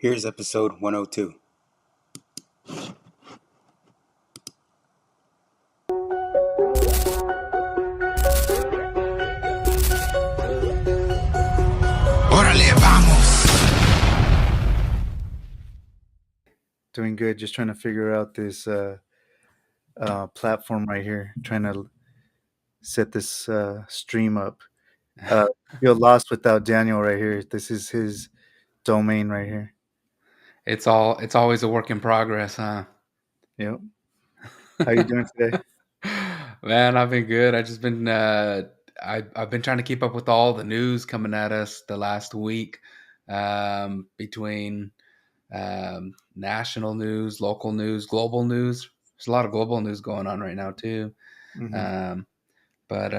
Here's episode 102. Órale, vamos. Doing good. Just trying to figure out this platform right here. Trying to set this stream up. Feel lost without Daniel right here. This is his domain right here. It's always a work in progress, huh? Yep. How you doing today? Man, I've been good. I just been I've been trying to keep up with all the news coming at us the last week, between national news, local news, global news. There's a lot of global news going on right now too. Mm-hmm. But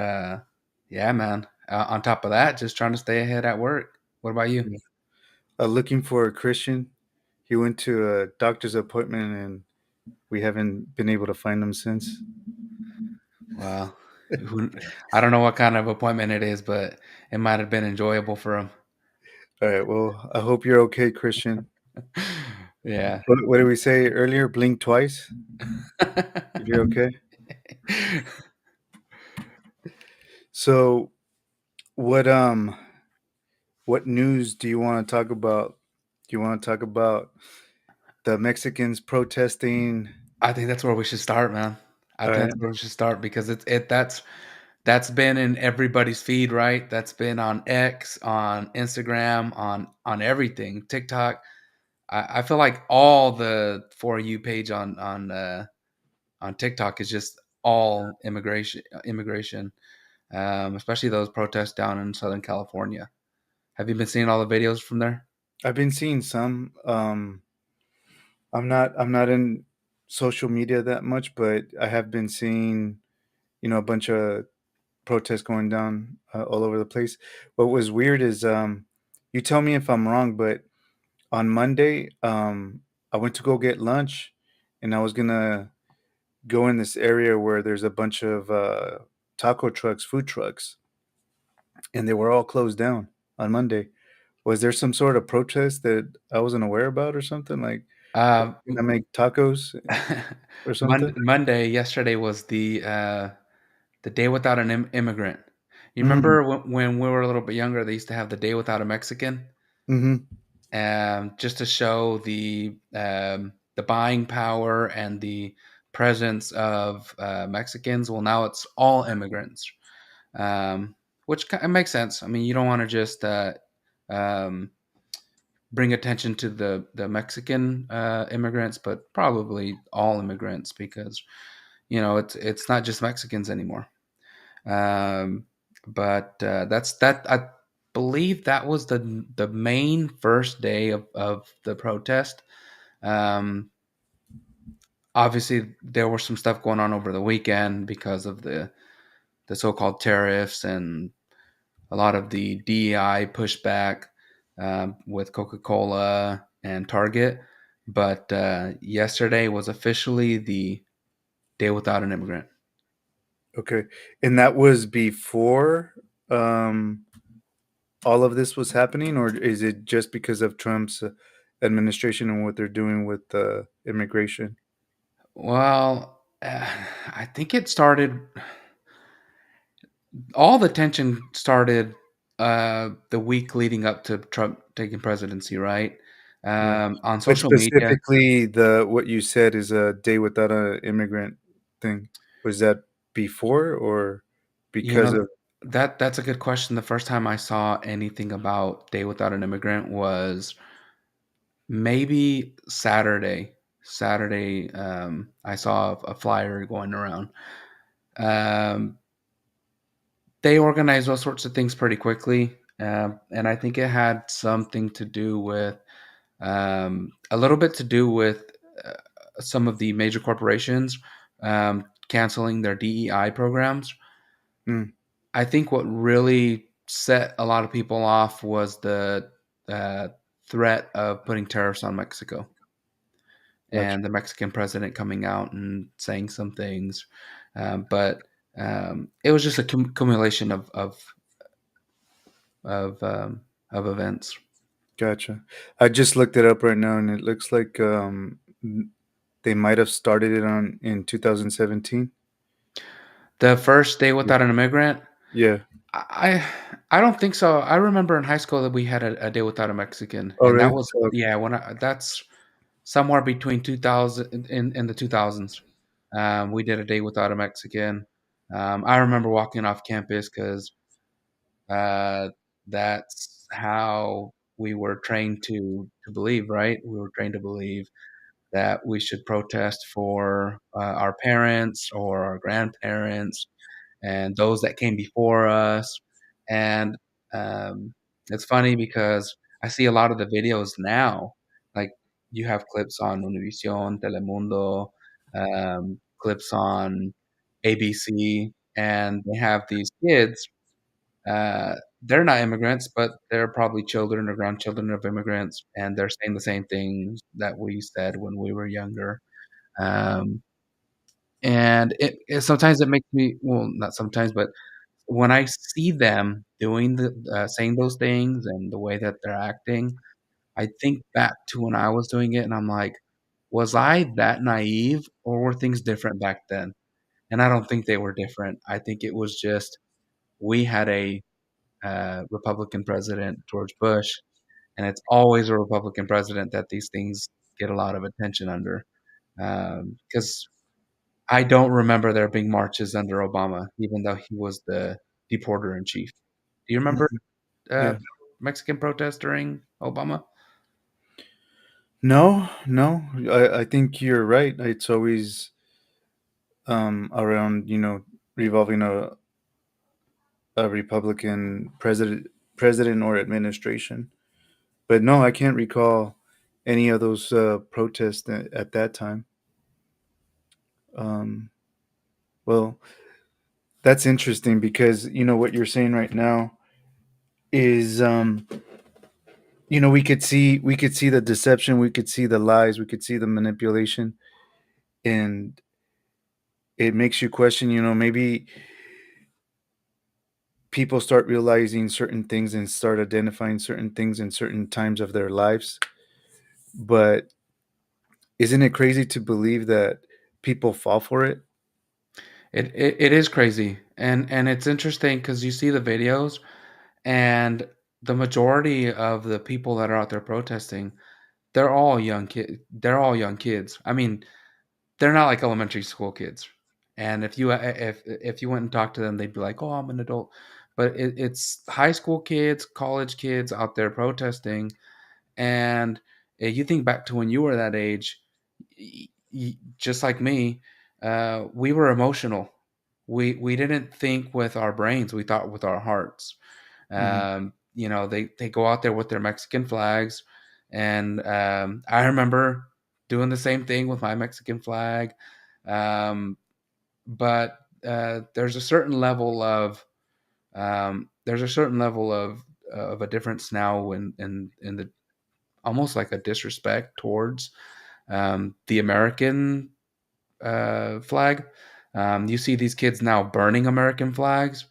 yeah, man. On top of that, just trying to stay ahead at work. What about you? Yeah. Looking for a Christian. He went to a doctor's appointment and we haven't been able to find him since. Well, I don't know what kind of appointment it is, but it might have been enjoyable for him. All right. Well, I hope you're okay, Christian. Yeah. What did we say earlier? Blink twice if you're okay. So, what news do you want to talk about? Do you want to talk about the Mexicans protesting? I think that's where we should start, man. I All think right. that's where we should start because that's been in everybody's feed, right? That's been on X, on Instagram, on everything, TikTok. I feel like all the For You page on TikTok is just all immigration, especially those protests down in Southern California. Have you been seeing all the videos from there? I've been seeing some. I'm not in social media that much, but I have been seeing, a bunch of protests going down all over the place. What was weird is, you tell me if I'm wrong, but on Monday, I went to go get lunch, and I was gonna go in this area where there's a bunch of taco trucks, food trucks, and they were all closed down on Monday. Was there some sort of protest that I wasn't aware about or something? Like, Uh, can I make tacos or something? Monday, yesterday was the day without an immigrant. You Mm, remember when we were a little bit younger, they used to have the day without a Mexican, mhm. just to show the buying power and the presence of Mexicans. Well, now it's all immigrants, which makes sense. I mean, you don't want to just um, bring attention to the Mexican immigrants, but probably all immigrants because it's not just Mexicans anymore. Um, but that's that. I believe that was the main first day of the protest. Um, Obviously, there was some stuff going on over the weekend because of the so-called tariffs and a lot of the DEI pushback with Coca-Cola and Target. But yesterday was officially the day without an immigrant. Okay. And that was before um, all of this was happening, or is it just because of Trump's administration and what they're doing with immigration? Well, I think it started. All the tension started the week leading up to Trump taking presidency, right? Yeah. On But social media, specifically, the what you said is a day without an immigrant thing. Was that before or you because know, of? that's a good question. The first time I saw anything about Day Without an Immigrant was maybe Saturday. Saturday, I saw a flyer going around. Um, they organized all sorts of things pretty quickly, and I think it had something to do with a little bit to do with some of the major corporations canceling their DEI programs. Mm, I think what really set a lot of people off was the uh, threat of putting tariffs on Mexico gotcha. and the Mexican president coming out and saying some things. But it was just a accumulation of events. Gotcha. I just looked it up right now, and it looks like they might have started it on in 2017. The first day Yeah. without an immigrant? Yeah. I I don't think so. I remember in high school that we had a day without a Mexican, Oh, and that really? was Oh, yeah, when that's somewhere between 2000 in the 2000s. We did a day without a Mexican. I remember walking off campus because uh, that's how we were trained to believe, right? We were trained to believe that we should protest for our parents or our grandparents and those that came before us. And um, it's funny because I see a lot of the videos now, like you have clips on Univision, Telemundo, clips on ABC, and they have these kids. They're not immigrants, but they're probably children or grandchildren of immigrants, and they're saying the same things that we said when we were younger. Um, and sometimes it makes me, well, not sometimes, but when I see them doing saying those things and the way that they're acting, I think back to when I was doing it, and I'm like, was I that naive, or were things different back then? And I don't think they were different. I think it was just we had a Republican president, George Bush, and it's always a Republican president that these things get a lot of attention under. Because I don't remember there being marches under Obama, even though he was the deporter in chief. Do you remember mhm. uh, Yeah. Mexican protests during Obama? No, no. I think you're right. It's always around, revolving a Republican president or administration. But no, I can't recall any of those protests at that time. Um, well, that's interesting because what you're saying right now is we could see the deception, we could see the lies, we could see the manipulation, and it makes you question. Maybe people start realizing certain things and start identifying certain things in certain times of their lives. But isn't it crazy to believe that people fall for it? It is crazy, and it's interesting because you see the videos, and the majority of the people that are out there protesting, they're all young kids. I mean, they're not like elementary school kids. And if you went and talked to them, they'd be like, "Oh, I'm an adult." But it's high school kids, college kids out there protesting. And you think back to when you were that age, just like me, we were emotional. We didn't think with our brains; we thought with our hearts. Mhm. They go out there with their Mexican flags, and I remember doing the same thing with my Mexican flag. Um, but there's a certain level of a difference now in the almost like a disrespect towards the American flag. You see these kids now burning American flags.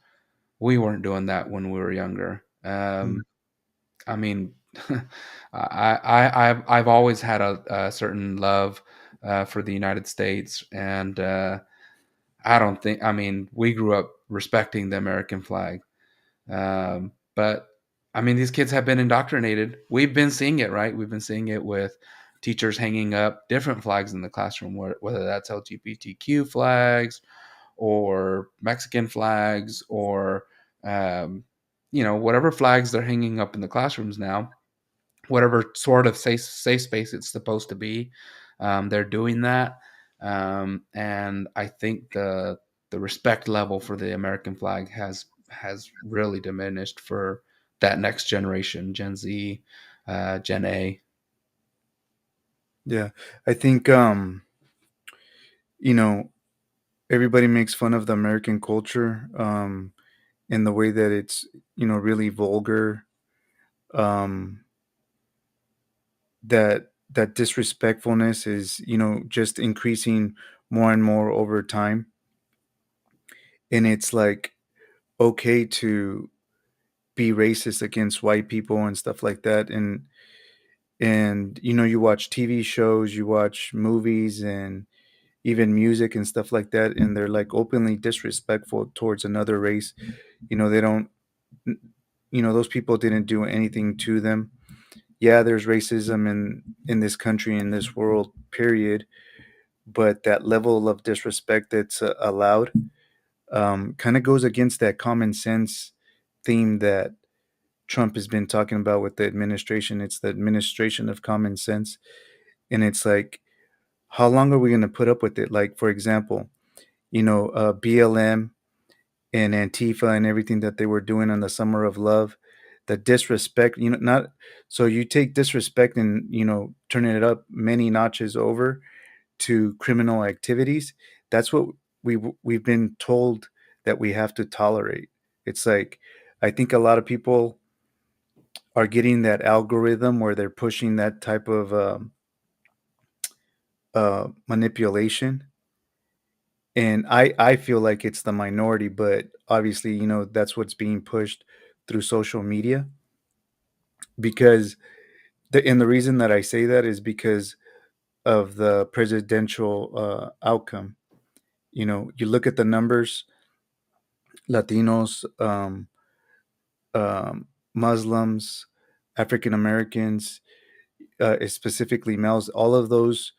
We weren't doing that when we were younger. Mhm. I mean, I've always had a certain love for the United States, and I don't think. I mean, we grew up respecting the American flag, but I mean, these kids have been indoctrinated. We've been seeing it, right? We've been seeing it with teachers hanging up different flags in the classroom, whether that's LGBTQ flags or Mexican flags or um, whatever flags they're hanging up in the classrooms now, whatever sort of safe space it's supposed to be. They're doing that, and I think the respect level for the American flag has really diminished for that next generation, Gen Z, Gen A. Yeah, I think you know everybody makes fun of the American culture in the way that it's really vulgar. Um, that disrespectfulness is just increasing more and more over time, and it's like okay to be racist against white people and stuff like that. And And you watch TV shows, you watch movies, and even music and stuff like that, and they're like openly disrespectful towards another race. They don't. Those people didn't do anything to them. Yeah, there's racism in this country, in this world, period. But that level of disrespect that's allowed kind of goes against that common sense theme that Trump has been talking about with the administration. It's the administration of common sense. And it's like, how long are we going to put up with it? Like, for example, BLM and Antifa and everything that they were doing in the Summer of Love, the disrespect, not so you take disrespect and, turning it up many notches over to criminal activities. That's what we've been told that we have to tolerate. It's like, I think a lot of people are getting that algorithm where they're pushing that type of manipulation. And I feel like it's the minority, but obviously, that's what's being pushed through social media. Because and the reason that I say that is because of the presidential outcome. You look at the numbers: Latinos, Muslims, African Americans, specifically males. All of those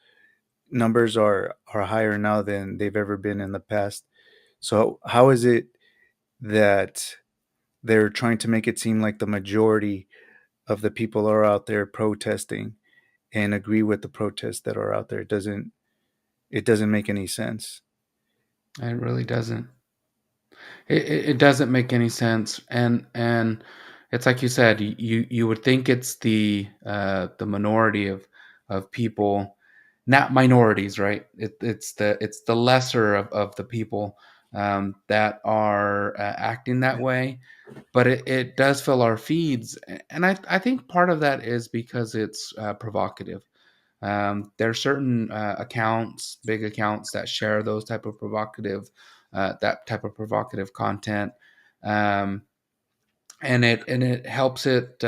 numbers are higher now than they've ever been in the past. So how is it that they're trying to make it seem like the majority of the people are out there protesting and agree with the protests that are out there? It doesn't make any sense. It really doesn't. It doesn't make any sense, and it's like you said, you would think it's the minority of people, not minorities, right? It's the lesser of the people that are acting that way, but it does fill our feeds, and I think part of that is because it's provocative. There are certain accounts, big accounts, that share that type of provocative content, um, and it helps it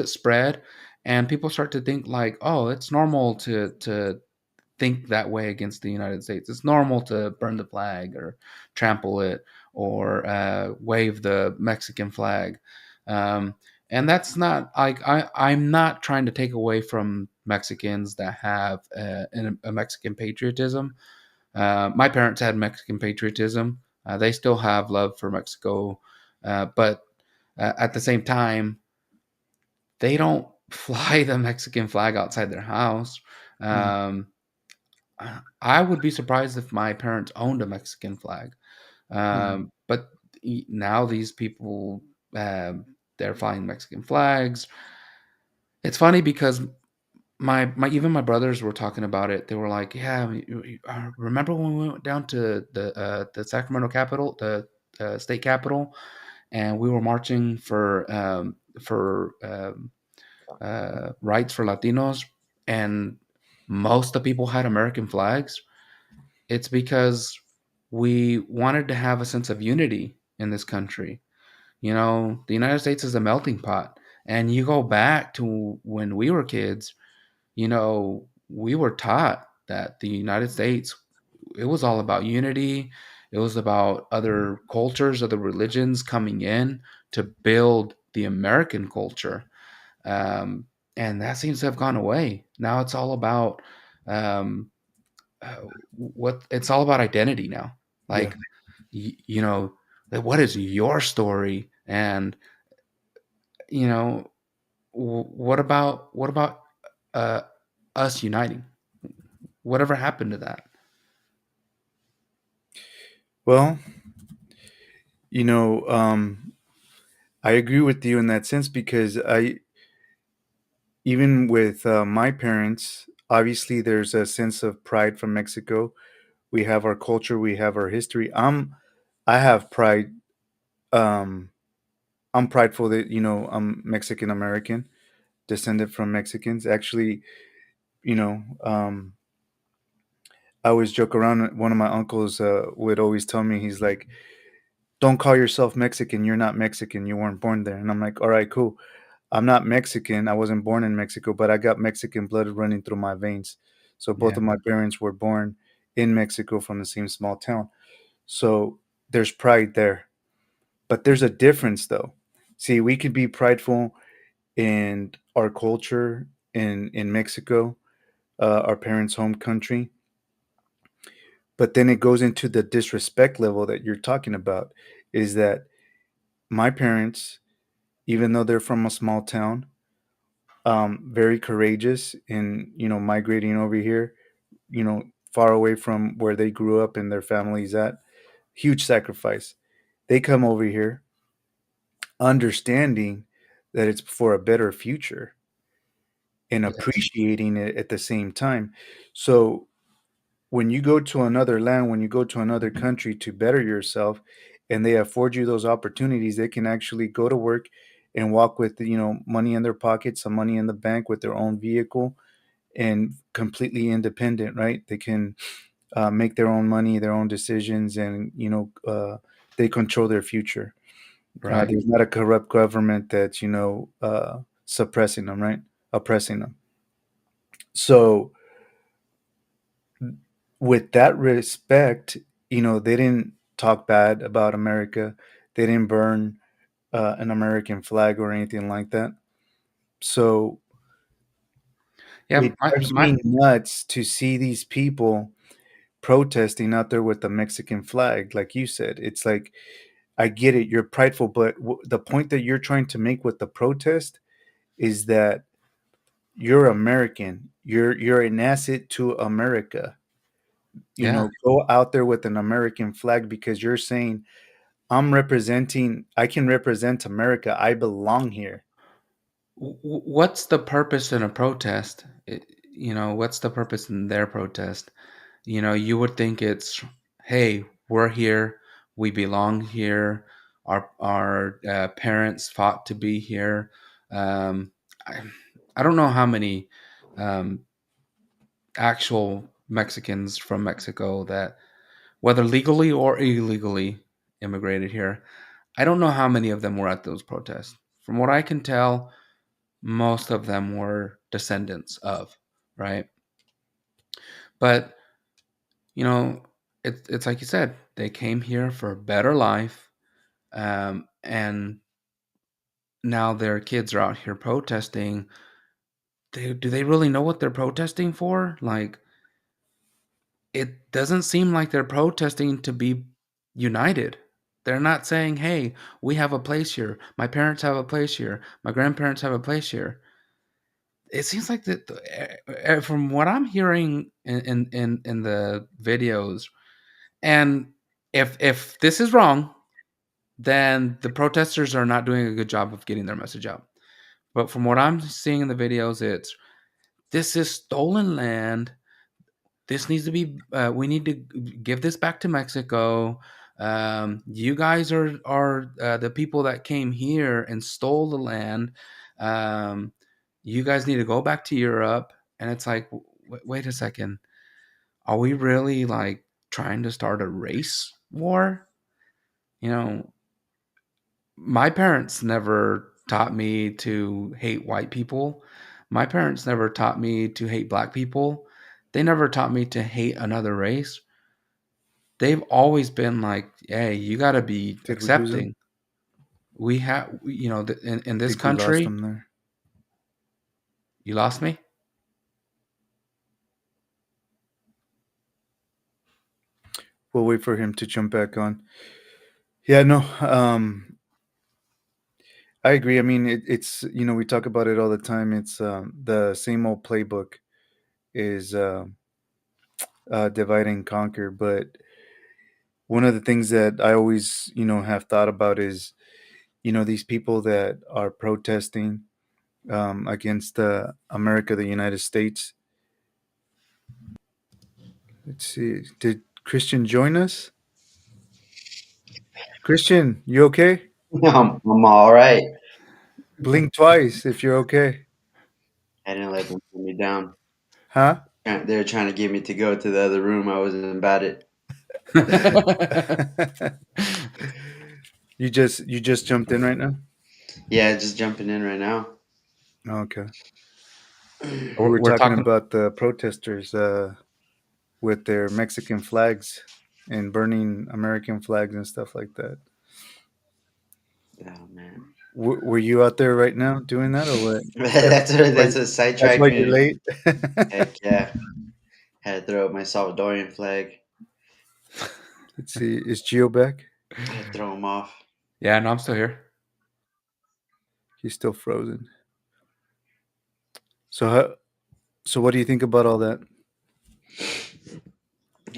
spread, and people start to think like, oh, it's normal to think that way against the United States. It's normal to burn the flag or trample it or wave the Mexican flag. Um, and that's not like I'm not trying to take away from Mexicans that have a Mexican patriotism. My parents had Mexican patriotism. They still have love for Mexico, but at the same time, they don't fly the Mexican flag outside their house. Mm, Um, I would be surprised if my parents owned a Mexican flag. mm, But now these people, um, they're flying Mexican flags. It's funny because my even my brothers were talking about it. They were like, "Yeah, remember when we went down to the Sacramento Capitol, the state capitol, and we were marching for rights for Latinos, and most of the people had American flags." It's because we wanted to have a sense of unity in this country. The United States is a melting pot. And you go back to when we were kids, we were taught that the United States, it was all about unity. It was about other cultures, other religions coming in to build the American culture. Um, and that seems to have gone away. Now it's all about um, what it's all about identity now. yeah. Like, you know, like, what is your story? And you know, what about uh, us uniting? Whatever happened to that? Well, you know, I agree with you in that sense because even with my parents, obviously there's a sense of pride from Mexico. We have our culture, we have our history. I have pride. Um, I'm prideful that I'm Mexican American, descended from Mexicans. Actually, you know, I always joke around. One of my uncles would always tell me, he's like, "Don't call yourself Mexican. You're not Mexican. You weren't born there." And I'm like, "All right, cool. I'm not Mexican. I wasn't born in Mexico, but I got Mexican blood running through my veins. So both Yeah. of my parents were born in Mexico from the same small town. So there's pride there. But there's a difference though. See, we could be prideful in our culture in Mexico, our parents' home country, but then it goes into the disrespect level that you're talking about. Is that my parents, even though they're from a small town, very courageous in migrating over here, far away from where they grew up and their families at. Huge sacrifice. They come over here understanding that it's for a better future and Yes. appreciating it at the same time. So when you go to another land, when you go to another country to better yourself, and they afford you those opportunities, they can actually go to work and walk with money in their pocket, some money in the bank, with their own vehicle, and completely independent, right? They can make their own money, their own decisions, and they control their future. Right. There's not a corrupt government that's suppressing them, right? Oppressing them. So with that respect, they didn't talk bad about America. They didn't burn an American flag or anything like that. So Yeah. it drives me nuts to see these people protesting out there with the Mexican flag. Like you said, it's like, I get it, you're prideful, but the point that you're trying to make with the protest is that you're American. You're an asset to America. Yeah. Go out there with an American flag because you're saying, I can represent America. I belong here. What's the purpose in a protest? What's the purpose in their protest? You would think it's, hey, we're here, we belong here, our parents fought to be here. Um, I, I don't know how many um, actual Mexicans from Mexico that, whether legally or illegally, immigrated here. I don't know how many of them were at those protests. From what I can tell, most of them were descendants of, right? But you know, it's like you said, they came here for a better life, and now their kids are out here protesting. Do they really know what they're protesting for? Like, it doesn't seem like they're protesting to be united. They're not saying, "Hey, we have a place here. My parents have a place here. My grandparents have a place here." It seems like that, from what I'm hearing in the videos, and if this is wrong, then the protesters are not doing a good job of getting their message out. But from what I'm seeing in the videos, it's, this is stolen land. This needs to be. We need to give this back to Mexico. You guys are the people that came here and stole the land. Um, you guys need to go back to Europe. And it's like, wait a second. Are we really like trying to start a race war? You know, my parents never taught me to hate white people. My parents never taught me to hate black people. They never taught me to hate another race. They've always been like, "Hey, you got to be Did we lose him? accepting. We have, in I this think we lost country." him there. You lost me. We'll wait for him to jump back on. Yeah, no, I agree. I mean, it's we talk about it all the time. It's the same old playbook is divide and conquer. But one of the things that I always have thought about is these people that are protesting against America, the United States. Let's see. Did Christian join us? Christian, you okay? I'm all right. Blink twice if you're okay. I didn't let them put me down. Huh? They were trying to get me to go to the other room. I wasn't about it. You just jumped in right now? Yeah, just jumping in right now. Okay. We We're, were we're talking talking. about the protesters with their Mexican flags and burning American flags and stuff like that. Oh man, Were you out there right now doing that, or what? that's what That's sidetracked why me. you're late. Heck yeah, had to throw up my Salvadorian flag. Let's see. Is Gio back? I had to throw him off. Yeah, no, I'm still here. He's still frozen. So what do you think about all that?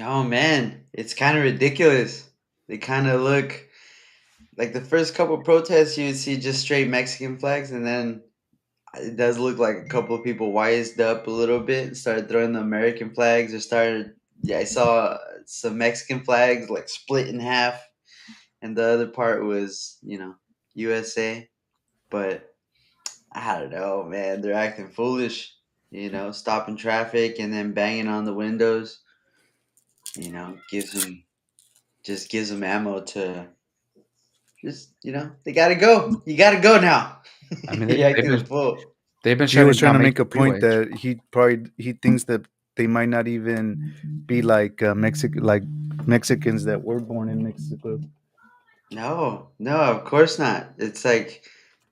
Oh man, it's kind of ridiculous. They kind of look like the first couple protests you would see just straight Mexican flags, and then it does look like a couple of people wised up a little bit and started throwing the American flags or started. Yeah, I saw some Mexican flags like split in half, and the other part was USA. But I don't know, man. They're acting foolish. Stopping traffic and then banging on the windows. Gives them ammo to just they gotta go. You gotta go now. I mean, You're they've acting a been fool. they've been Gio was shutting trying down to major make a point freeways. that he thinks that they might not even be like Mexicans that were born in Mexico. No, no, of course not. It's like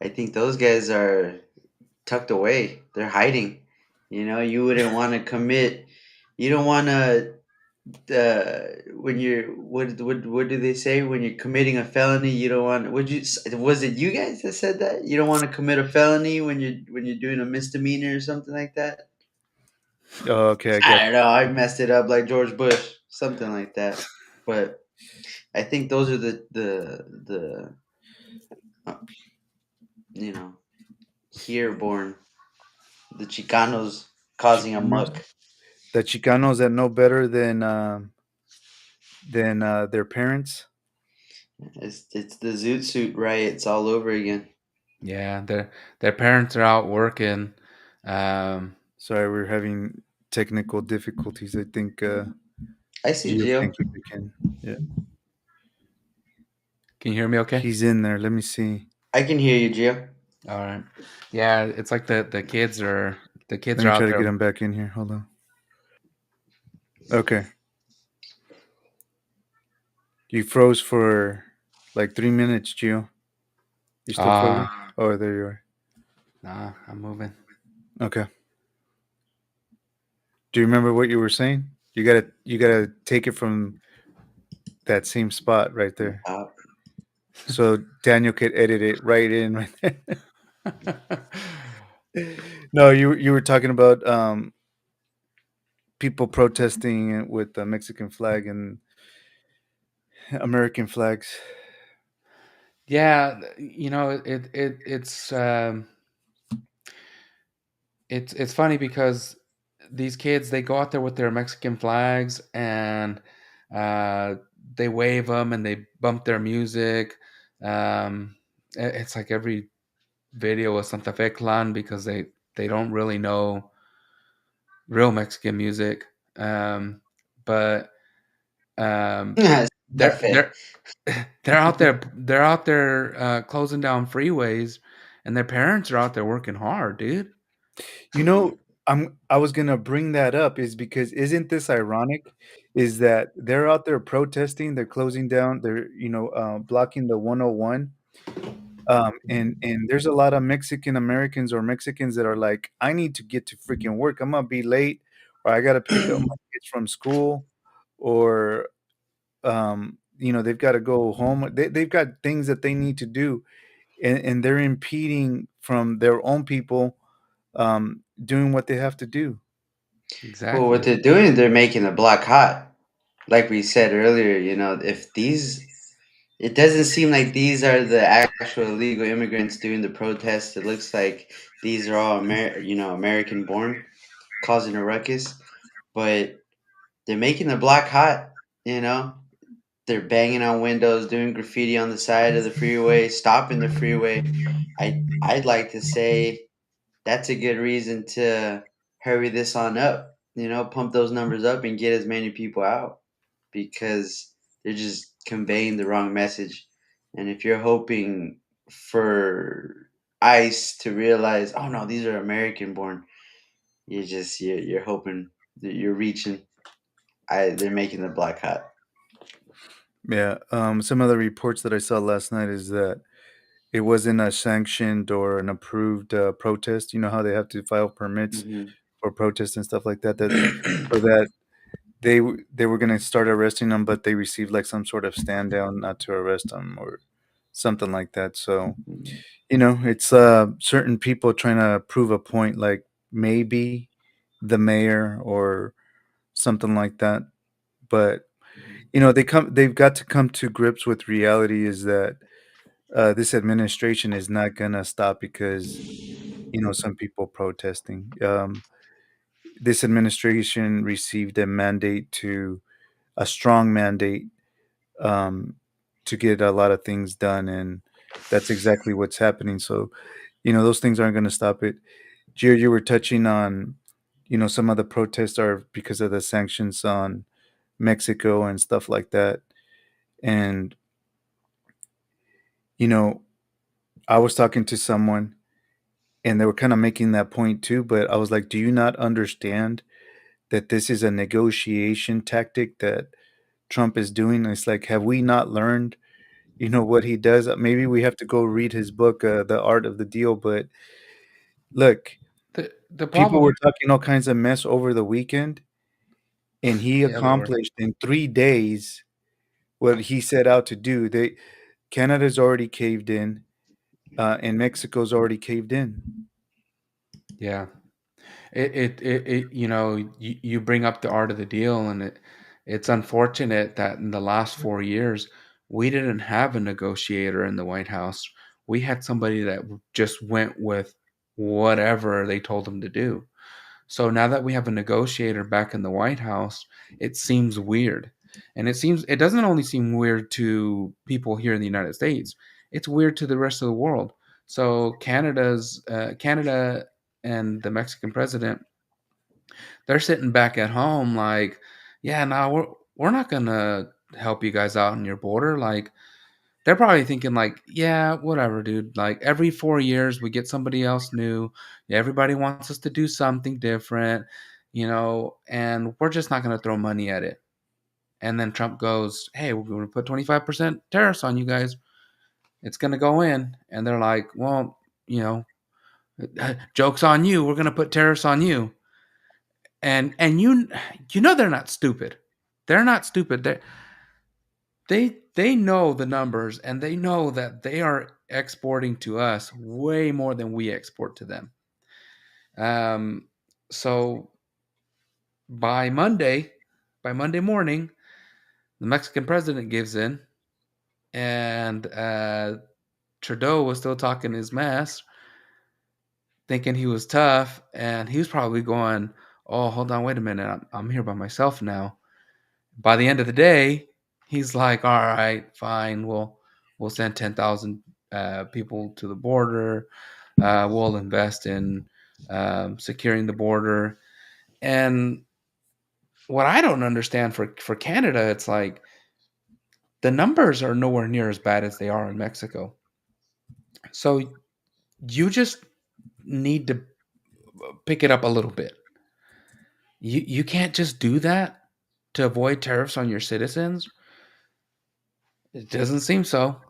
I think those guys are tucked away. They're hiding. You wouldn't want to commit. You don't want to. When you're what do they say when you're committing a felony? You don't want. Was it you guys that said that? You don't want to commit a felony when you're doing a misdemeanor or something like that. Oh, okay, I I got. don't know. I messed it up like George Bush, something like that. But I think those are the uh, you know here born the Chicanos causing a Chicanos. muck. The Chicanos that know better than their parents. It's the Zoot Suit riots all over again. Yeah, their parents are out working. Um, Sorry, we're having technical difficulties. I think I see Gio Gio. can't get back in. Yeah, can you hear me? Okay. he's in there. Let me see. I can hear you, Gio. All right. Yeah, it's like the kids Let are me out try to there. get him back in here. Hold on. Okay, you froze for like 3 minutes, Gio. You still frozen? Ah, Oh, there you are. nah, I'm moving. Okay. Do you remember what you were saying? You gotta take it from that same spot right there. Uh, So Daniel could edit it right in right there. No, you were talking about people protesting with the Mexican flag and American flags. Yeah, it's funny because these kids they go out there with their Mexican flags and uh, they wave them and they bump their music. It's like every video of Santa Fe Clan because they don't really know real Mexican music. But Santa they're Fe. they're they're out there closing down freeways, and their parents are out there working hard, dude. You know, I was gonna bring that up is because isn't this ironic? Is that they're out there protesting, they're closing down, they're blocking the 101. And there's a lot of Mexican Americans or Mexicans that are like, I need to get to freaking work. I'm gonna be late, or I gotta pick up my kids from school, or they've got to go home. They've got things that they need to do, and they're impeding from their own people doing what they have to do. Well, what Exactly. they're doing, they're making the block hot. Like we said earlier, if these, it doesn't seem like these are the actual illegal immigrants doing the protests. It looks like these are all American born, causing a ruckus. But they're making the block hot. You know, they're banging on windows, doing graffiti on the side of the freeway, stopping the freeway. I'd like to say that's a good reason to hurry this on up. Pump those numbers up and get as many people out because they're just conveying the wrong message. And if you're hoping for ice to realize, oh no, these are American born. You're hoping that you're reaching. They're making the black hot. Yeah. Some of the reports that I saw last night is that it wasn't a sanctioned or an approved protest. You know how they have to file permits Hmm. for protests and stuff like that. So that they were gonna start arresting them, but they received like some sort of stand down not to arrest them or something like that. So it's certain people trying to prove a point, like maybe the mayor or something like that. But they've got to come to grips with reality is that this administration is not gonna stop because some people protesting. This administration received a strong mandate um, to get a lot of things done, and that's exactly what's happening. So those things aren't going to stop it. Gio, you were touching on some of the protests are because of the sanctions on Mexico and stuff like that, and you know I was talking to someone and they were kind of making that point too, but I was like, do you not understand that this is a negotiation tactic that Trump is doing? It's like, have we not learned, what he does? Maybe we have to go read his book, The Art of the Deal. But look, The people were problem, talking all kinds of mess over the weekend, and he yeah, they were. accomplished in 3 days what he set out to do. Canada's already caved in, and Mexico's already caved in. Yeah, you bring up the art of the deal, and it's unfortunate that in the last 4 years we didn't have a negotiator in the White House. We had somebody that just went with whatever they told him to do. So now that we have a negotiator back in the White House, it seems weird. And it doesn't only seem weird to people here in the United States, it's weird to the rest of the world. So Canada and the Mexican president, they're sitting back at home like, yeah, no, we're not gonna help you guys out on your border. Like they're probably thinking like, yeah, whatever, dude. Like every 4 years we get somebody else new. Yeah, everybody wants us to do something different, and we're just not gonna throw money at it. And then Trump goes, hey, we're gonna put 25% tariffs on you guys. It's gonna go in. And they're like, well, you know, joke's on you. We're gonna put tariffs on you. And they're not stupid. They're not stupid. They know the numbers, and they know that they are exporting to us way more than we export to them. Um, so by Monday, by Monday morning, the Mexican president gives in, and Trudeau was still talking his mess, thinking he was tough, and he was probably going, "Oh, hold on, wait a minute, I'm here by myself now." By the end of the day, he's like, "All right, fine, we'll send 10,000 people to the border. We'll invest in securing the border." And what I don't understand for Canada, it's like the numbers are nowhere near as bad as they are in Mexico. So you just need to pick it up a little bit. You can't just do that to avoid tariffs on your citizens. It doesn't seem so.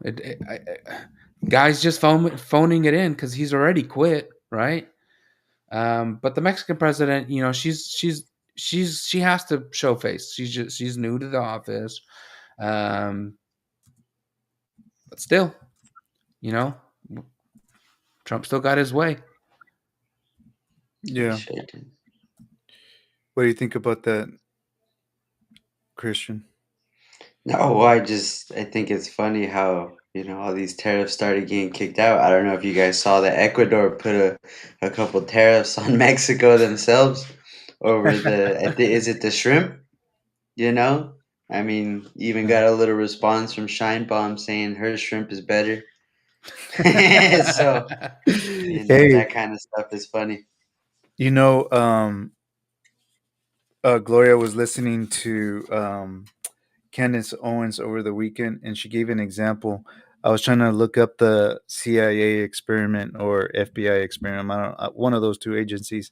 Guy's just phoning it in because he's already quit, right? But the Mexican president, she has to show face. She's new to the office, um, but still, you know, Trump still got his way. He Yeah. sure did. What do you think about that, Christian? No, I think it's funny how all these tariffs started getting kicked out. I don't know if you guys saw that Ecuador put a couple tariffs on Mexico themselves over I think is it the shrimp? You know, I mean, even got a little response from Shine Bomb saying her shrimp is better. So Hey, that kind of stuff is funny. you know, Gloria was listening to Candace Owens over the weekend, and she gave an example I was trying to look up the CIA experiment or FBI experiment. I don't, one of those two agencies.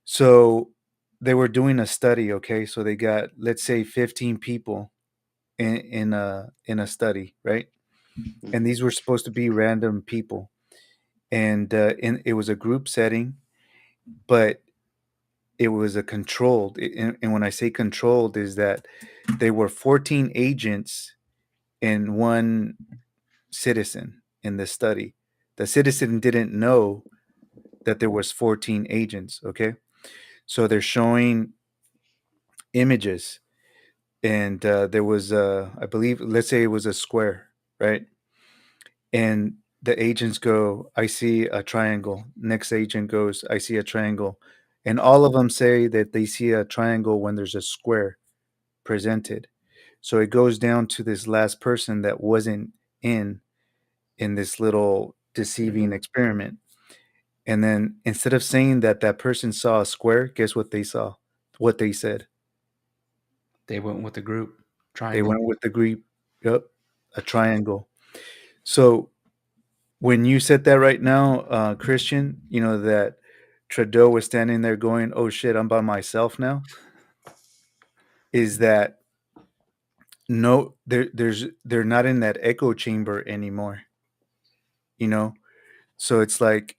So they were doing a study. Okay, so they got, let's say, 15 people in a study, right? And Mhm. these were supposed to be random people, and it was a group setting, but it was a controlled. And when I say controlled, is that they were 14 agents and one citizen in the study. The citizen didn't know that there was 14 agents. Okay, so they're showing images, and there was, I believe, let's say it was a square, right? And the agents go, I see a triangle. Next agent goes, I see a triangle. And all of them say that they see a triangle when there's a square presented. So it goes down to this last person that wasn't in this little deceiving Mhm. experiment. And then instead of saying that that person saw a square, guess what they saw? What they said. They went with the group They triangle. went with the Greek, yep, a triangle. So when you said that right now, Christian, you know that Trudeau was standing there going, "Oh shit, I'm by myself now." Is that no? They're not in that echo chamber anymore. You know, so it's like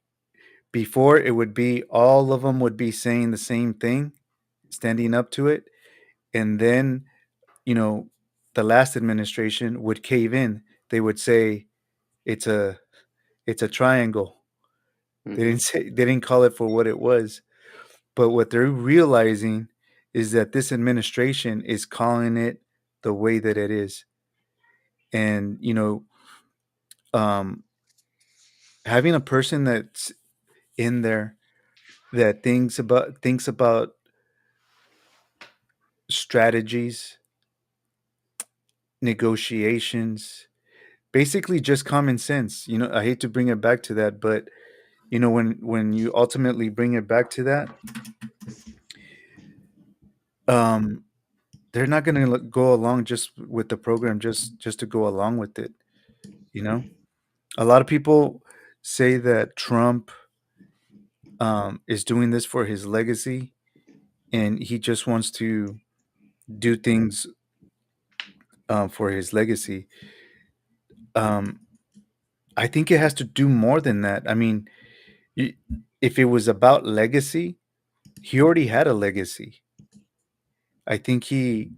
before it would be all of them would be saying the same thing, standing up to it, and then you know the last administration would cave in. They would say it's a it's a triangle. Mhm. They didn't call it for what it was. But what they're realizing is that this administration is calling it the way that it is. And, um, having a person that's in there that thinks about strategies, negotiations, basically just common sense. I hate to bring it back to that, but when you ultimately bring it back to that, um, they're not going to go along just with the program just to go along with it. You know, a lot of people say that Trump is doing this for his legacy, and he just wants to do things for his legacy. Um, I think it has to do more than that. I mean, y- if it was about legacy, he already had a legacy. I think it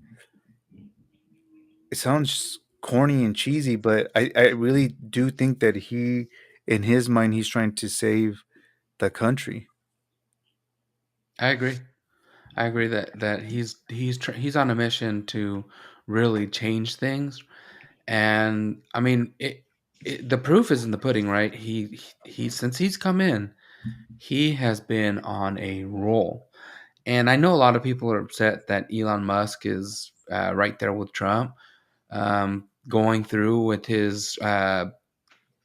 sounds corny and cheesy, but I really do think that in his mind, he's trying to save the country. I agree. I agree that he's on a mission to really change things. And I mean, the proof is in the pudding, right? He since he's come in, he has been on a roll. And I know a lot of people are upset that Elon Musk is right there with Trump, going through with his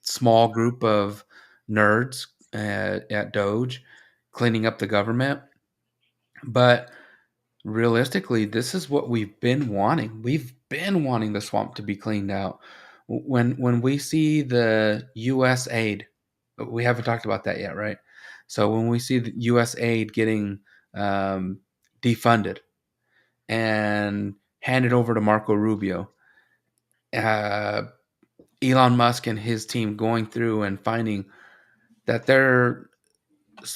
small group of nerds at Doge, cleaning up the government. But realistically, this is what we've been wanting. We've been wanting the swamp to be cleaned out. When we see the U.S. aid, we haven't talked about that yet, right? So when we see the U.S. aid getting um, defunded and handed over to Marco Rubio, uh, Elon Musk and his team going through and finding that they're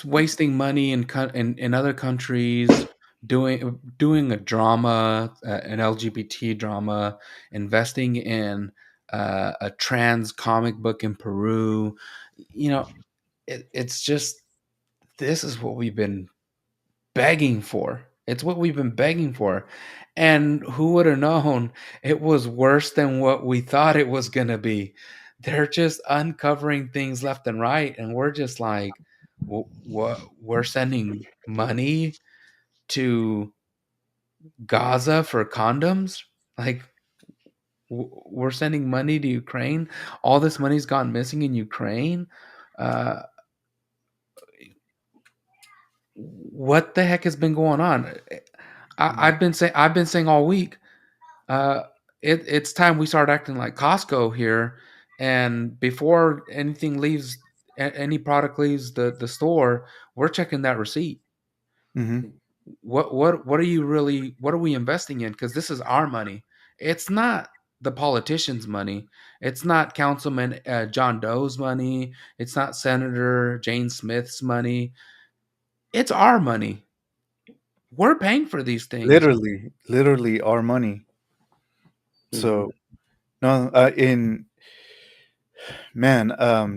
wasting money in other countries, doing a drama, an LGBT drama, investing in a trans comic book in Peru. It's just, this is what we've been begging for. It's what we've been begging for. And who would have known it was worse than what we thought it was going to be? They're just uncovering things left and right. And we're just like, what? We're sending money to Gaza for condoms? Like, we're sending money to Ukraine? All this money's gone missing in Ukraine? Uh, what the heck has been going on? I've been saying all week, Uh, it's time we start acting like Costco here And before anything leaves, any product leaves the store, we're checking that receipt. Mm-hmm. What are you really, what are we investing in? Because this is our money. It's not the politicians' money. It's not Councilman John Doe's money. It's not Senator Jane Smith's money. It's our money. We're paying for these things. Literally our money. Hmm. So no, in man,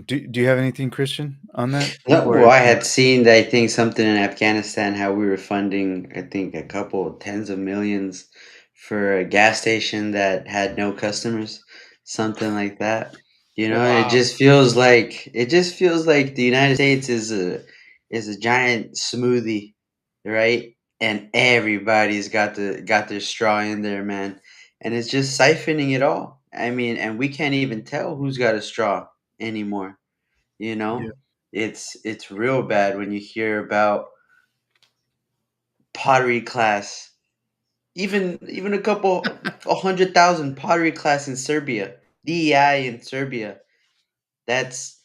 do you have anything, Christian, on that? No, Or well, I had seen, I think, something in Afghanistan how we were funding, I think, a couple tens of millions for a gas station that had no customers, something like that. You know, Wow. it just feels like the United States is a giant smoothie, right? And everybody's got their straw in there, man. And it's just siphoning it all. I mean, and we can't even tell who's got a straw anymore, you yeah, know? It's real bad when you hear about pottery class. Even a 100,000 pottery class in Serbia, DEI in Serbia. That's,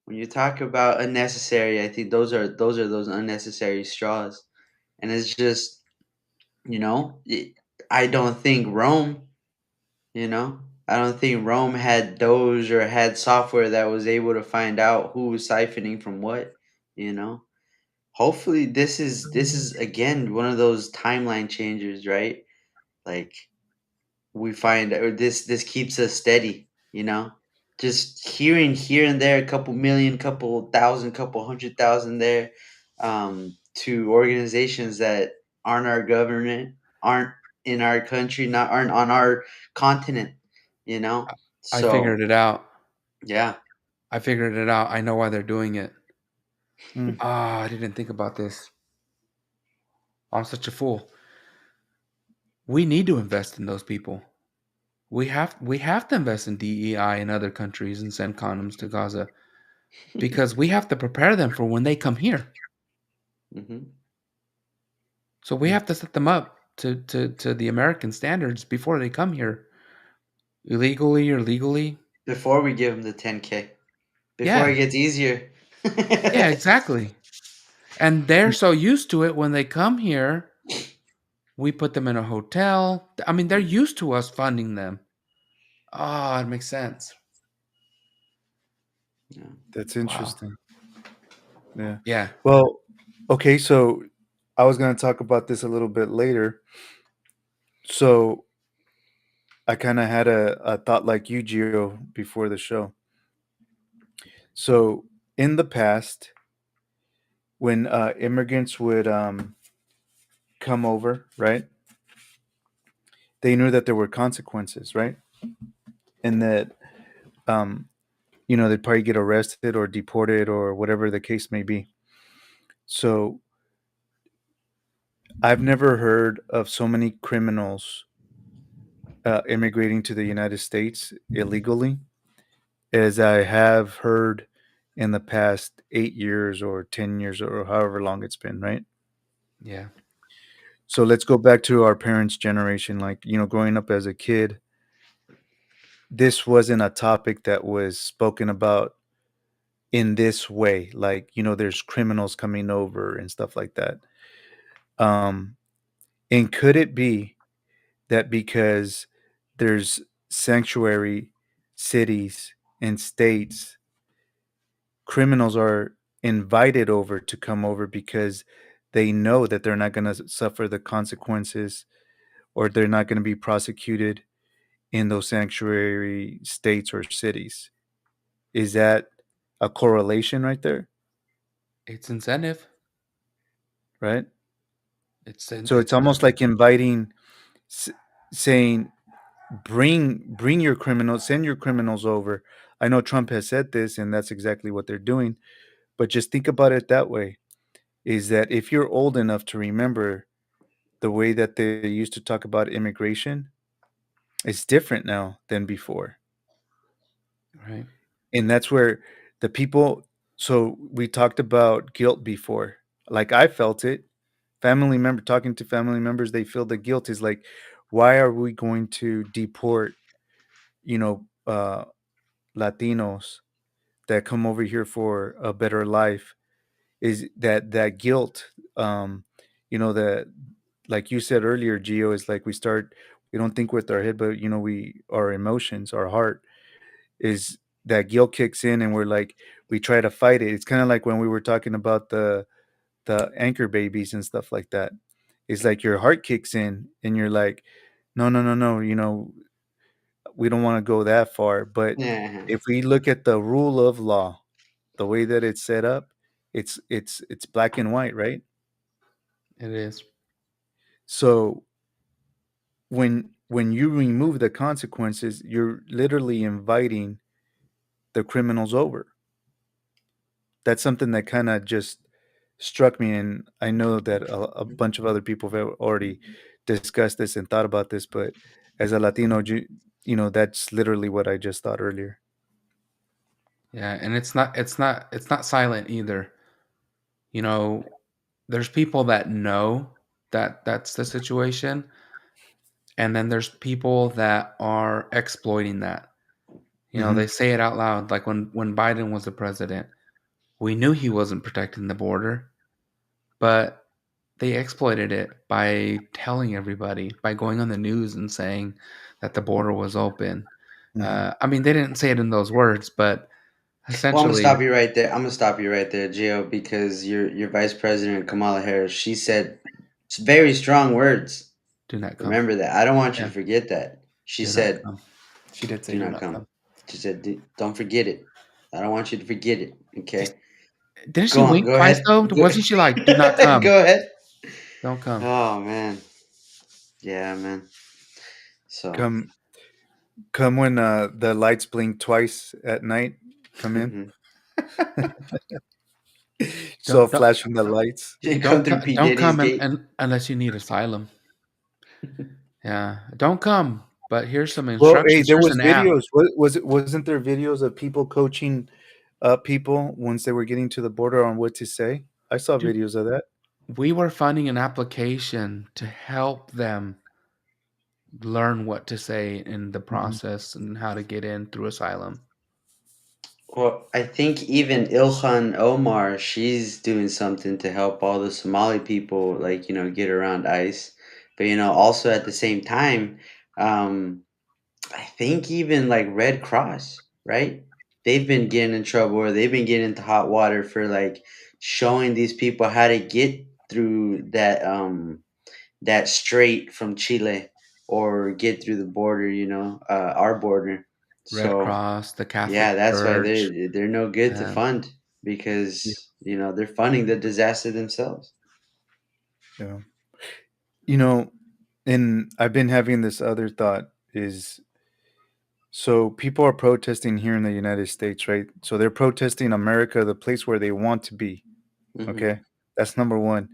when you talk about unnecessary, I think those are those unnecessary straws. And it's just, you know, it, I don't think Rome, you know, I don't think Rome had Doge or had software that was able to find out who was siphoning from what, you know. Hopefully this is again one of those timeline changers, right? Like we find or this keeps us steady, you know? Just hearing here and there a couple million, couple thousand, couple 100,000 there to organizations that aren't our government, aren't in our country, not aren't on our continent, you know? I So, figured it out. yeah. I figured it out. I know why they're doing it. mm, Ah, I didn't think about this. I'm such a fool. We need to invest in those people. We have to invest in DEI in other countries and send condoms to Gaza because we have to prepare them for when they come here. Mhm. So we have to set them up to the American standards before they come here, illegally or legally. Before we give them the 10K. Before it Yeah, gets easier. yeah, exactly. And they're so used to it when they come here, we put them in a hotel. I mean, they're used to us funding them. Ah, it makes sense. Yeah. that's Wow. interesting. Yeah. Yeah. Well, okay, so I was going to talk about this a little bit later. So I kind of had a thought like you, Gio, before the show. So in the past, when immigrants would come over, right? They knew that there were consequences, right? And that um, they'd probably get arrested or deported or whatever the case may be. So I've never heard of so many criminals immigrating to the United States illegally as I have heard in the past 8 years or 10 years or however long it's been, right? Yeah. So let's go back to our parents' generation. Like, growing up as a kid, this wasn't a topic that was spoken about in this way. Like, there's criminals coming over and stuff like that. Um, and could it be that because there's sanctuary cities and states, criminals are invited over to come over because they know that they're not going to suffer the consequences or they're not going to be prosecuted in those sanctuary states or cities? Is that a correlation right there? It's incentive. Right? So it's It's almost like inviting, s- saying, bring your criminals, send your criminals over. I know Trump has said this, and that's exactly what they're doing. But just think about it that way: is that if you're old enough to remember the way that they used to talk about immigration, it's different now than before. right. And that's where the people, so we talked about guilt before. Like I felt it. Family member talking to family members, they feel the guilt is like, why are we going to deport, you know, Latinos that come over here for a better life is that guilt. You know that, like you said earlier, Gio, is like we don't think with our head, but we our emotions, our heart is that guilt kicks in, and we're like we try to fight it. It's kind of like when we were talking about the anchor babies and stuff like that. It's like your heart kicks in, and you're like, no, no, no, no. We don't want to go that far. But Yeah. if we look at the rule of law, the way that it's set up, it's black and white, right? It is. So when you remove the consequences, you're literally inviting the criminals over. That's something that kind of just struck me, and I know that a bunch of other people have already discussed this and thought about this, but as a Latino, that's literally what I just thought earlier. Yeah, and it's not silent either. You know, there's people that know that that's the situation, and then there's people that are exploiting that. They Hmm. say it out loud, like when Biden was the president. We knew he wasn't protecting the border, but they exploited it by telling everybody, by going on the news and saying that the border was open. Hmm. I mean, they didn't say it in those words, but Well, I'm gonna essentially, stop you right there. I'm gonna stop you right there, Gio, because your Vice President Kamala Harris, she said very strong words. do not come. Remember that. I don't want you Yeah, to forget that. She do not said, come. She did say "Do do not not come." come. She said, "Don't forget it. I don't want you to forget it." Did, Okay, didn't she go on. wink Go twice ahead. though? Go, Wasn't she like, do not come? go ahead. Don't come. Oh man, yeah, man. So, Come come when the lights blink twice at night. Come in. mhm. So Don't don't flashing the lights. You come don't through co- P don't Diddy's come gate. unless you need asylum. Yeah, don't come. But here's some Well, hey, instructions. there Here's was an app. videos. Wasn't there videos of people coaching people once they were getting to the border on what to say? I saw Dude, videos of that. we were funding an application to help them learn what to say in the Hmm. process and how to get in through asylum. Well, I think even Ilhan Omar, she's doing something to help all the Somali people, like, get around ICE. But, also at the same time, um, I think even like Red Cross, right? They've been getting in trouble or they've been getting into hot water for like showing these people how to get through that strait from Chile or get through the border, our border. Red So Cross, the yeah, Catholic that's why Church. they're no good to Um, fund because they're funding the disaster themselves. Yeah. You know, and I've been having this other thought is so people are protesting here in the United States, right? So they're protesting America, the place where they want to be. Hmm. Okay. That's number one.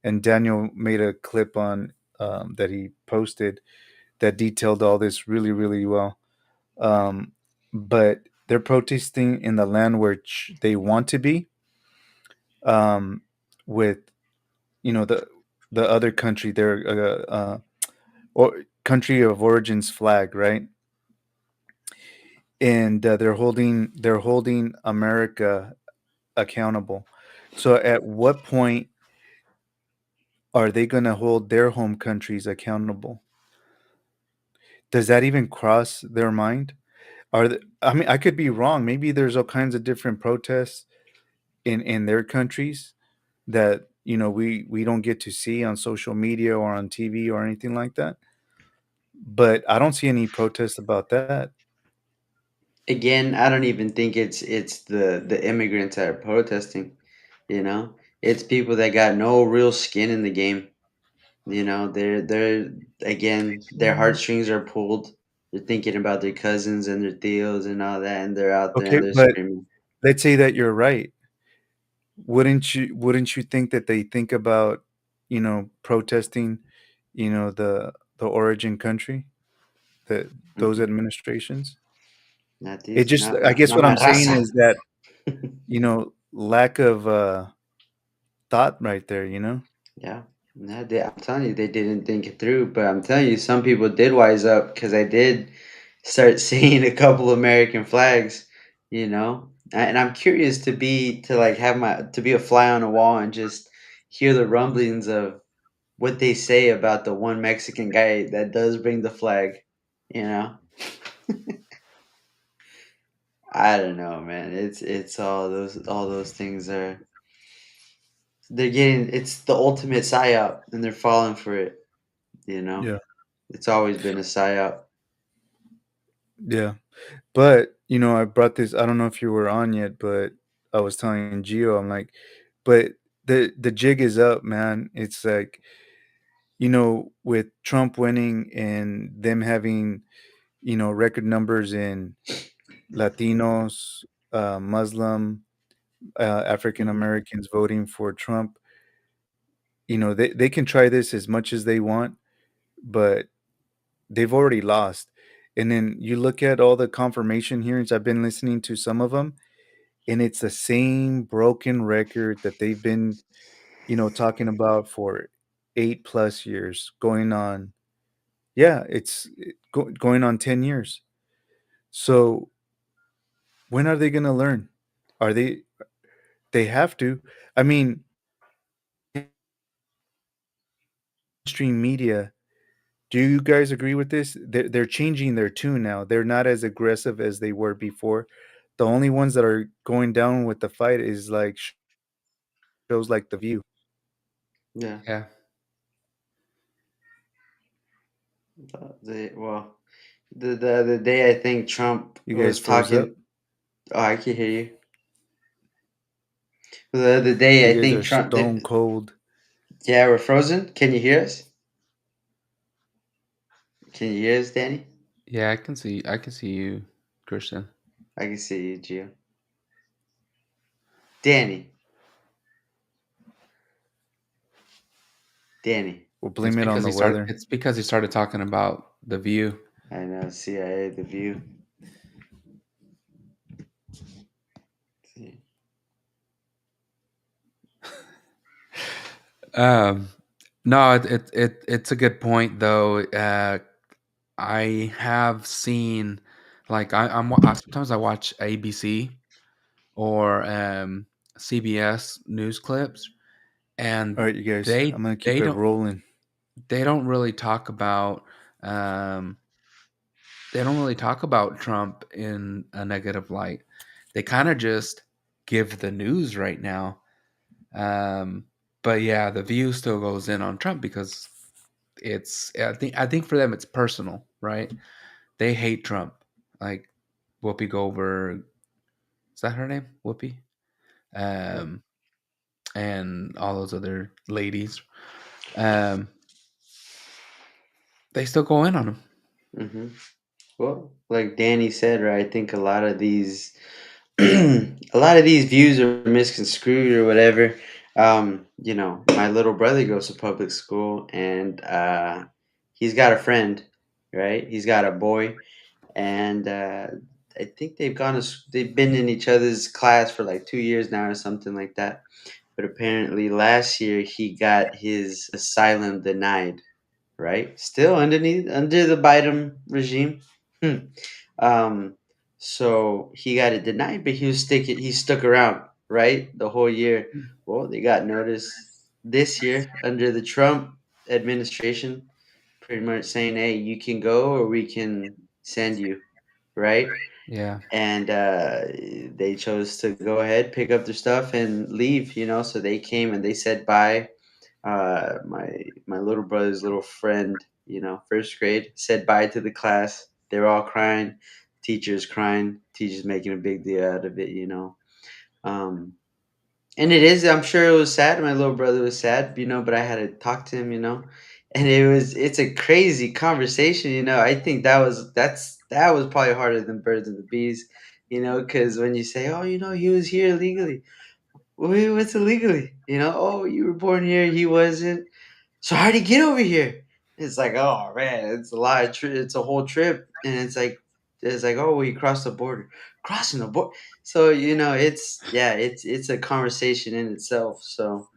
And Daniel made a clip on that he posted that detailed all this really, really well. Um, but they're protesting in the land which they want to be, um, with the other country, their or country of origins flag, right? And they're holding America accountable. So at what point are they going to hold their home countries accountable? Does that even cross their mind? I mean, I could be wrong. Maybe there's all kinds of different protests in their countries that we don't get to see on social media or on TV or anything like that. But I don't see any protests about that. Again, I don't even think it's the immigrants that are protesting. It's people that got no real skin in the game. They're again, their heartstrings are pulled. They're thinking about their cousins and their tios and all that, and they're out there Okay, and they're but screaming. let's say that you're right. Wouldn't you think that they think about protesting the origin country, those Mm-mm. administrations? Not It this, just not I my, guess not what my I'm saying raza. is that lack of thought right there. Yeah, I'm telling you, they didn't think it through. But I'm telling you, some people did wise up because I did. start seeing a couple American flags, you know. And I'm curious to like have my to be a fly on the wall and just hear the rumblings of what they say about the one Mexican guy that does bring the flag, you know. I don't know, man. It's all those things are they're getting it's the ultimate psyop and they're falling for it, you know. Yeah. It's always been a psyop. Yeah. But, I brought this, I don't know if you were on yet, but I was telling Gio, I'm like, but the jig is up, man. It's like, with Trump winning and them having, record numbers in Latinos, Muslim, African Mhm. Americans voting for Trump, they can try this as much as they want, but they've already lost. And then you look at all the confirmation hearings, I've been listening to some of them, and it's the same broken record that they've been, talking about for 8 plus years, going on. Yeah, going on 10 years. So when are they going to learn? Are they? They have to. I mean, mainstream media. Do you guys agree with this? They're changing their tune now. They're not as aggressive as they were before. The only ones that are going down with the fight is like shows like The View. Yeah. Yeah. Well, the other day I think Trump You guys was froze up. talking. Oh, I can hear you. The other day You I guys think are Trump stone did. cold. Yeah, we're frozen. Can you hear us? Can you hear us, Danny? Yeah, I can see you, Christian. I can see you, Gio. Danny, Danny. We'll blame it on the weather. It's because he started talking about the view. I know CIA, The View. See. Um no, it's a good point though. I have seen like sometimes I watch ABC or CBS news clips, and All right, you guys. they I'm gonna they keep it don't rolling. they don't really talk about um, Trump in a negative light. They kind of just give the news right now. Um, but yeah, the View still goes in on Trump because I think for them it's personal, right? They hate Trump. Like Whoopi Goldberg, is that her name? Whoopi? Yeah. Um, and all those other ladies. Um, they still go in on him. Mm-hmm. Well, like Danny said, right? I think a lot of these, a lot of these views are misconstrued or whatever. My little brother goes to public school, and he's got a friend, right? He's got a boy, and I think they've been in each other's class for like 2 years now or something like that. But apparently, last year he got his asylum denied, right? Still under the Biden regime. Hmm. Um, so he got it denied, but he stuck around, right? The whole year. Well, they got notice this year under the Trump administration, pretty much saying, "Hey, you can go, or we can send you," right? Yeah, And they chose to go ahead, pick up their stuff, and leave. So they came and they said bye. My little brother's little friend, first grade, said bye to the class. They're all crying, teachers crying, teachers making a big deal out of it. Um, and it is, I'm sure it was sad. My little brother was sad, but I had to talk to him. And it's a crazy conversation. I think that was probably harder than birds and the bees, because when you say, oh, he was here illegally. Wait, what's illegally? Oh, you were born here, he wasn't. So how'd he get over here? It's like, oh man, it's a lot of it's a whole trip, and it's like, oh, well, he crossed the border, crossing the border. So it's a conversation in itself. So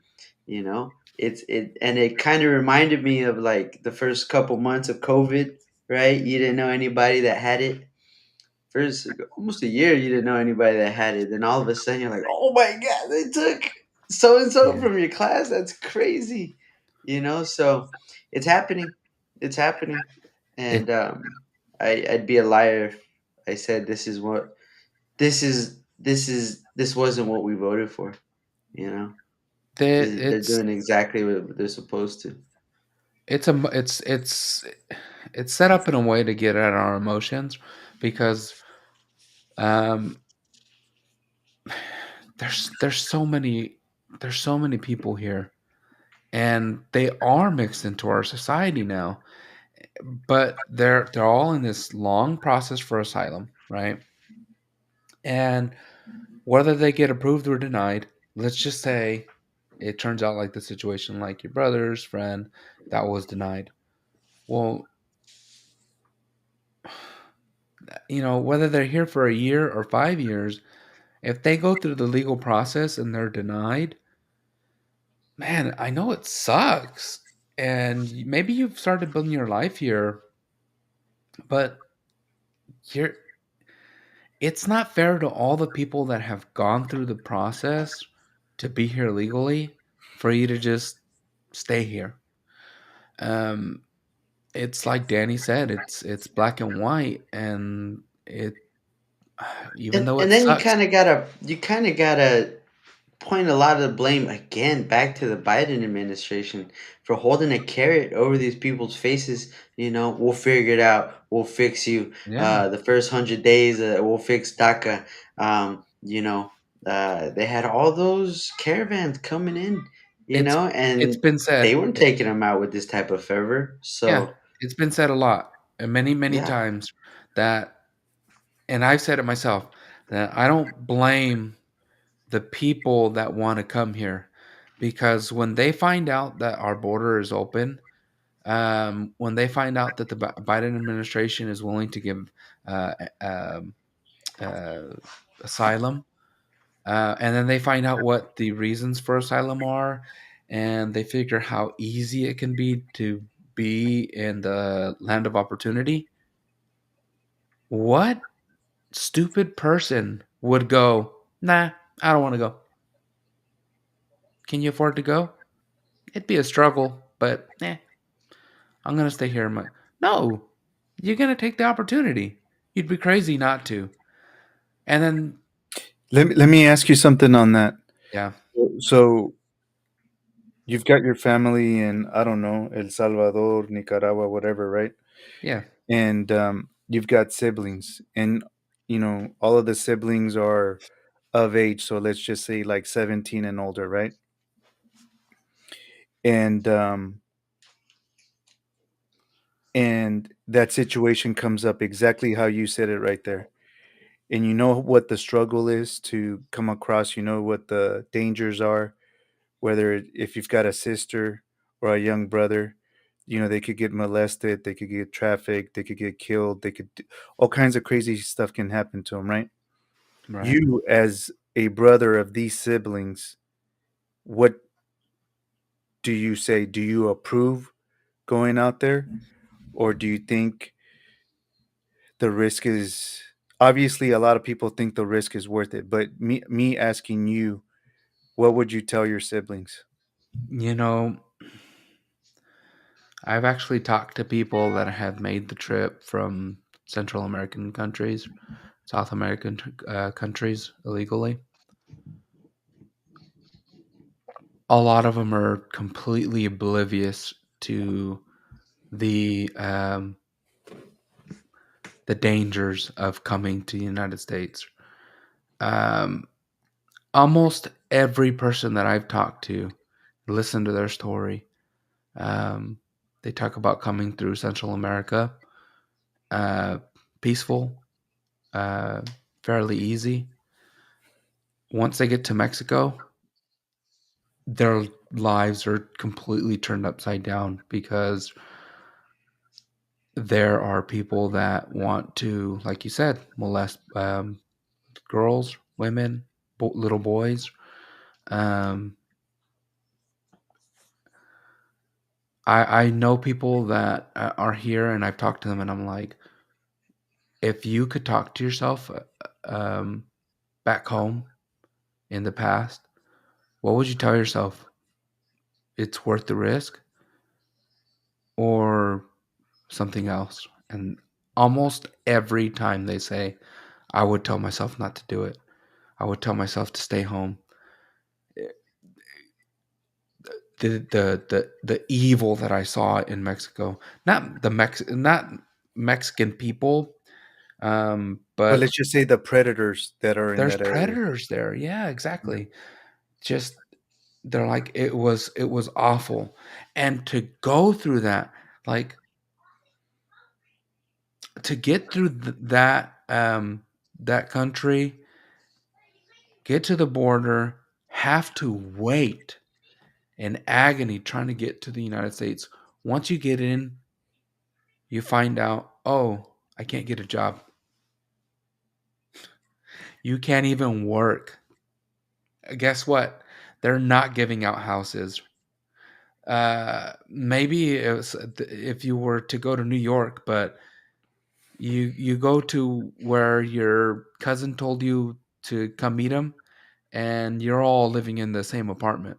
and it kind of reminded me of like the first couple months of COVID. right? You didn't know anybody that had it. First, almost a year, you didn't know anybody that had it. Then all of a sudden, you're like, oh my God, they took so and so Yeah. from your class. That's crazy. So it's happening. It's happening. It And I'd be a liar if I said this wasn't what we voted for. You know, that they're it's doing exactly what they're supposed to. it's a it's set up in a way to get at our emotions because um there's so many people here, and they are mixed into our society now, but they're all in this long process for asylum, right? And whether they get approved or denied, let's just say it turns out like the situation like your brother's friend that was denied. Well, whether they're here for a year or 5 years, if they go through the legal process and they're denied, man, I know it sucks. And maybe you've started building your life here, but you're it's not fair to all the people that have gone through the process to be here legally for you to just stay here. Um, it's like Danny said, it's black and white, and it even though And it then sucks. you kind of gotta point a lot of the blame again back to the Biden administration for holding a carrot over these people's faces. We'll figure it out. We'll fix you. Yeah, The first 100 days, we'll fix DACA. They had all those caravans coming in, it's it's and been they said. weren't taking them out with this type of fervor. Yeah, So, it's been said a lot and many yeah. times that, and I've said it myself, that I don't blame the people that want to come here, because when they find out that our border is open, when they find out that the Biden administration is willing to give uh, um, uh, asylum, and then they find out what the reasons for asylum are, and they figure how easy it can be to be in the land of opportunity. What stupid person would go, nah, I don't want to go? Can you afford to go? It'd be a struggle, but I'm going to stay here. No, you're going to take the opportunity. You'd be crazy not to. And then, Let me ask you something on that. yeah, So you've got your family in, I don't know, El Salvador, Nicaragua, whatever, right? yeah, And you've got siblings, and all of the siblings are of age. So let's just say like 17 and older, right? And that situation comes up exactly how you said it right there. And you know what the struggle is to come across. You know what the dangers are, whether if you've got a sister or a young brother, they could get molested, they could get trafficked, they could get killed, all kinds of crazy stuff can happen to them, right? right. You, as a brother of these siblings, what do you say? Do you approve going out there, or do you think the risk is, obviously a lot of people think the risk is worth it, but me asking you, what would you tell your siblings? You know, I've actually talked to people that have made the trip from Central American countries, South American countries illegally. A lot of them are completely oblivious to the um, the dangers of coming to the United States. Um, Almost every person that I've talked to, listen to their story. Um, they talk about coming through Central America, uh, peaceful, uh, fairly easy. Once they get to Mexico, their lives are completely turned upside down because there are people that want to, like you said, molest girls, women, little boys. Um, I know people that are here, and I've talked to them, and I'm like, if you could talk to yourself um, back home in the past, what would you tell yourself? It's worth the risk or something else? And almost every time they say, I would tell myself not to do it. I would tell myself to stay home. The evil that I saw in Mexico, not Mexican people, But but let's just say the predators that are in there's that area. predators there. Yeah, Yeah. exactly. Just they're like it was awful, and to go through that, like to get through that country, get to the border, have to wait in agony trying to get to the United States. Once you get in, you find out, oh, I can't get a job. You can't even work. Guess what? They're not giving out houses. Maybe if you were to go to New York, but you go to where your cousin told you to come meet him, and you're all living in the same apartment.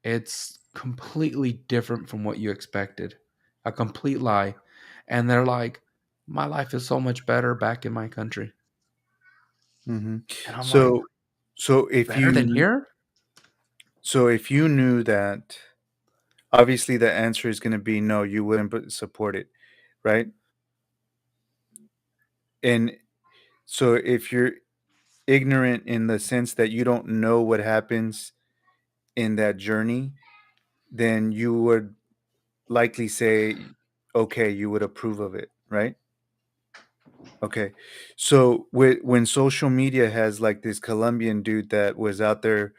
It's completely different from what you expected. A complete lie. And they're like, my life is so much better back in my country. Hmm. And I'm like, So, so if better than you, here? so if you knew that, obviously the answer is going to be no, you wouldn't support it, right? And so if you're ignorant in the sense that you don't know what happens in that journey, then you would likely say, okay, you would approve of it, right? Okay. So when social media has like this Colombian dude that was out there,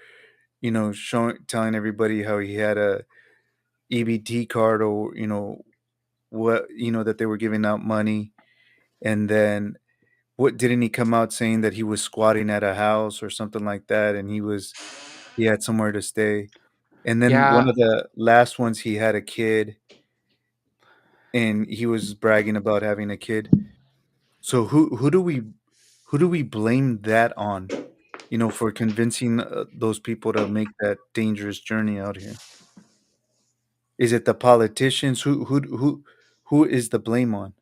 showing telling everybody how he had a EBT card, or what, that they were giving out money, and then what, didn't he come out saying that he was squatting at a house or something like that, and he had somewhere to stay. And then Yeah. one of the last ones, he had a kid, and he was bragging about having a kid. So who do we blame that on? For convincing those people to make that dangerous journey out here. Is it the politicians? Who is the blame on?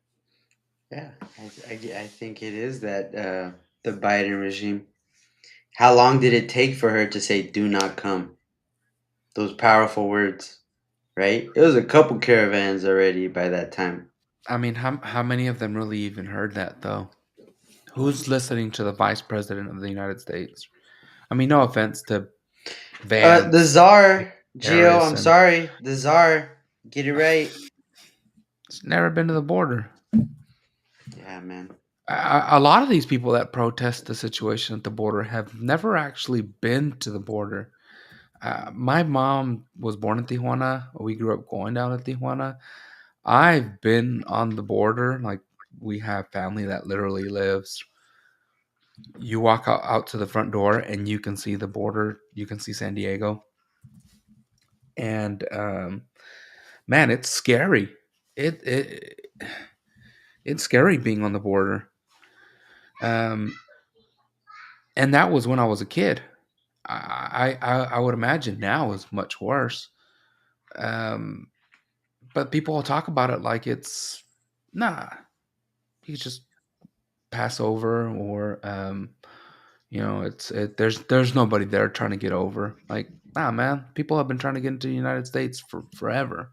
Yeah, I think it is that the Biden regime. How long did it take for her to say "Do not come"? Those powerful words, right? It was a couple caravans already by that time. I mean, how many of them really even heard that though? Who's listening to the vice president of the United States? I mean, no offense to The Vance, czar, Gio. Harris, I'm and sorry, the czar. Get it right. it's never been to the border. Yeah, man. A lot of these people that protest the situation at the border have never actually been to the border. My mom was born in Tijuana. We grew up going down to Tijuana. I've been on the border. Like, we have family that literally lives. You walk out to the front door and you can see the border. You can see San Diego. And man, it's scary. It it's scary being on the border. Um, and that was when I was a kid. I would imagine now is much worse. Um, but people will talk about it like it's nah. You just pass over, or there's nobody there trying to get over. Like, nah, man, people have been trying to get into the United States for forever.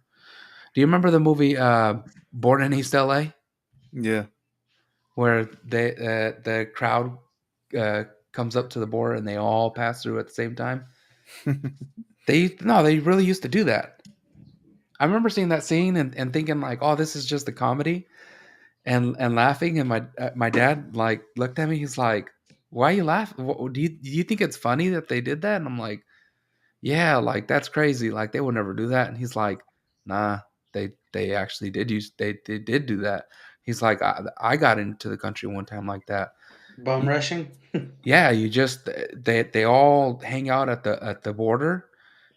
Do you remember the movie Born in East LA, Yeah. where the crowd uh, comes up to the border and they all pass through at the same time? They really used to do that. I remember seeing that scene and thinking like, oh, this is just a comedy, and laughing. And my dad like looked at me. He's like, why are you laughing? Do you think it's funny that they did that? And I'm like, yeah, like that's crazy. Like they would never do that. And he's like, nah, they actually they did do that. He's like, I got into the country one time like that. Bum Y- rushing. Yeah, you just they all hang out at the border.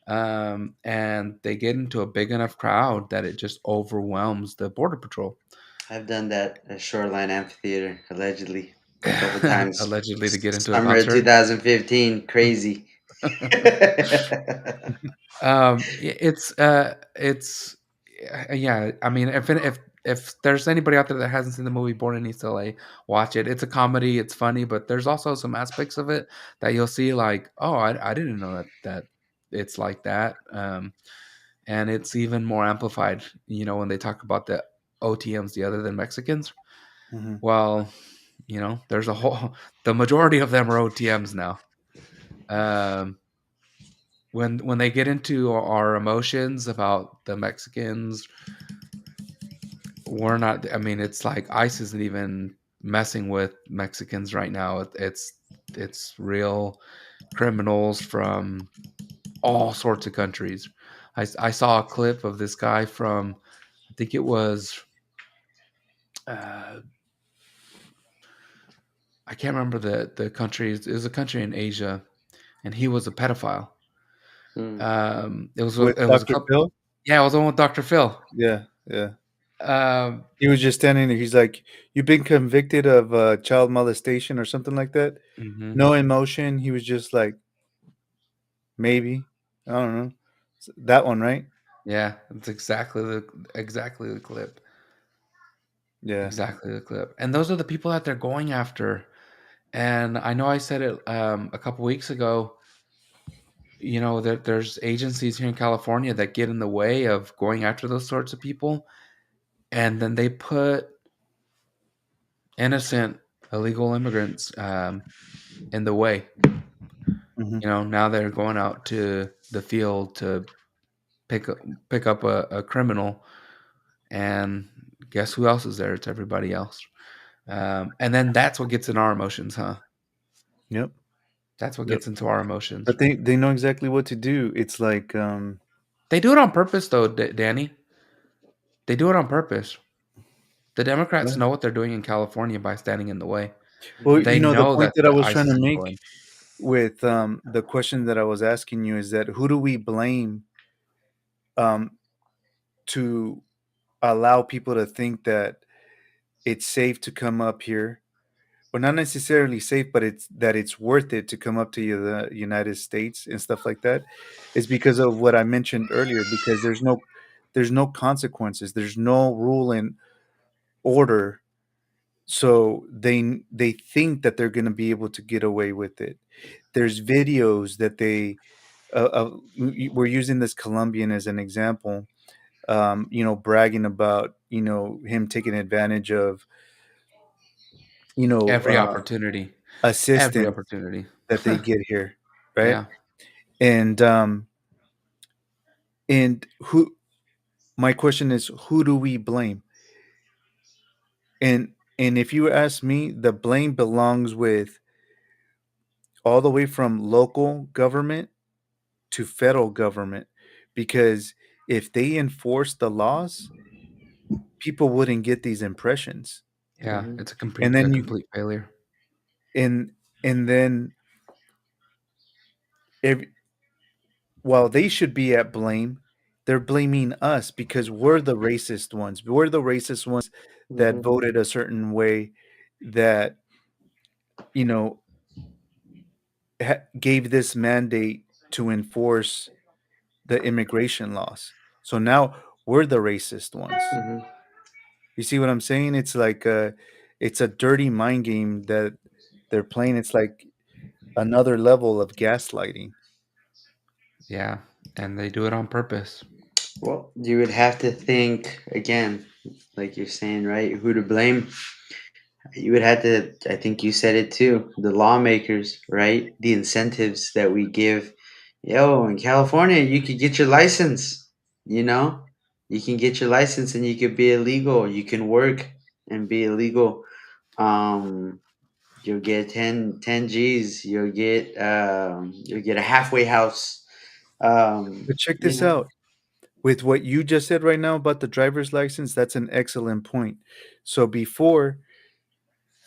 and they get into a big enough crowd that it just overwhelms the border patrol. I've done that at Shoreline Amphitheater, allegedly, a couple times. Allegedly to get into a Summer of concert. 2015, crazy. It's yeah. I mean, if there's anybody out there that hasn't seen the movie Born in East LA, watch it. It's a comedy. It's funny, but there's also some aspects of it that you'll see like, oh, I didn't know that it's like that. And it's even more amplified. When they talk about the OTMs, the other than Mexicans. Hmm. Well, there's a whole. The majority of them are OTMs now. Um, when they get into our emotions about the Mexicans, we're not. I mean, it's like ICE isn't even messing with Mexicans right now. It's real criminals from all sorts of countries. I saw a clip of this guy from, I think it was, uh, I can't remember the country. It was a country in Asia, and he was a pedophile. Hmm. With It was a Dr. couple. Phil? Yeah, it was the one with Dr. Phil. Yeah, yeah. Um, He was just standing there. He's like, "You've been convicted of child molestation or something like that." mhm. No emotion. He was just like, "Maybe." I don't know. That one, right? Yeah, it's exactly the clip. Yeah. Exactly the clip. And those are the people that they're going after. And I know I said it a couple weeks ago. There's agencies here in California that get in the way of going after those sorts of people, and then they put innocent illegal immigrants in the way. Hmm. Now they're going out to the field to pick up, pick up a criminal, and guess who else is there? It's everybody else. And then that's what gets in our emotions, huh? Yep. That's what Yep. gets into our emotions. But they know exactly what to do. It's like, They do it on purpose, though, Danny. They do it on purpose. The Democrats yeah. know what they're doing in California by standing in the way. Well, They the know point that that I the was trying ISIS to is make going. with the question that I was asking you is that who do we blame um, to allow people to think that it's safe to come up here, or not necessarily safe, but it's worth it to come up to the United States and stuff like that, is because of what I mentioned earlier. Because there's no consequences, there's no rule and order, so they think that they're going to be able to get away with it. There's videos that we're using this Colombian as an example, bragging about him taking advantage of you know Every uh, opportunity. Every assistance opportunity. that they get here, right? Yeah. And who my question is, who do we blame? And if you ask me, the blame belongs with all the way from local government to federal government, because if they enforce the laws, people wouldn't get these impressions. Yeah. Hmm. It's a And complete a then you complete failure. and and then if while they should be at blame, they're blaming us because we're the racist ones. We're the racist ones that Hmm. voted a certain way, that you know gave this mandate to enforce the immigration laws. So now we're the racist ones. Hmm. You see what I'm saying? It's a dirty mind game that they're playing. It's like another level of gaslighting. Yeah. And they do it on purpose. Well, you would have to think again, like you're saying, right? Who to blame? You would have to, I think you said it too, the lawmakers, right? The incentives that we give. Yo, in California, you could get your license, you know? You can get your license and you could be illegal. You can work and be illegal. Um, you'll get 10 G's. You'll get a halfway house. But check You this know? out. With what you just said right now about the driver's license, that's an excellent point. So before,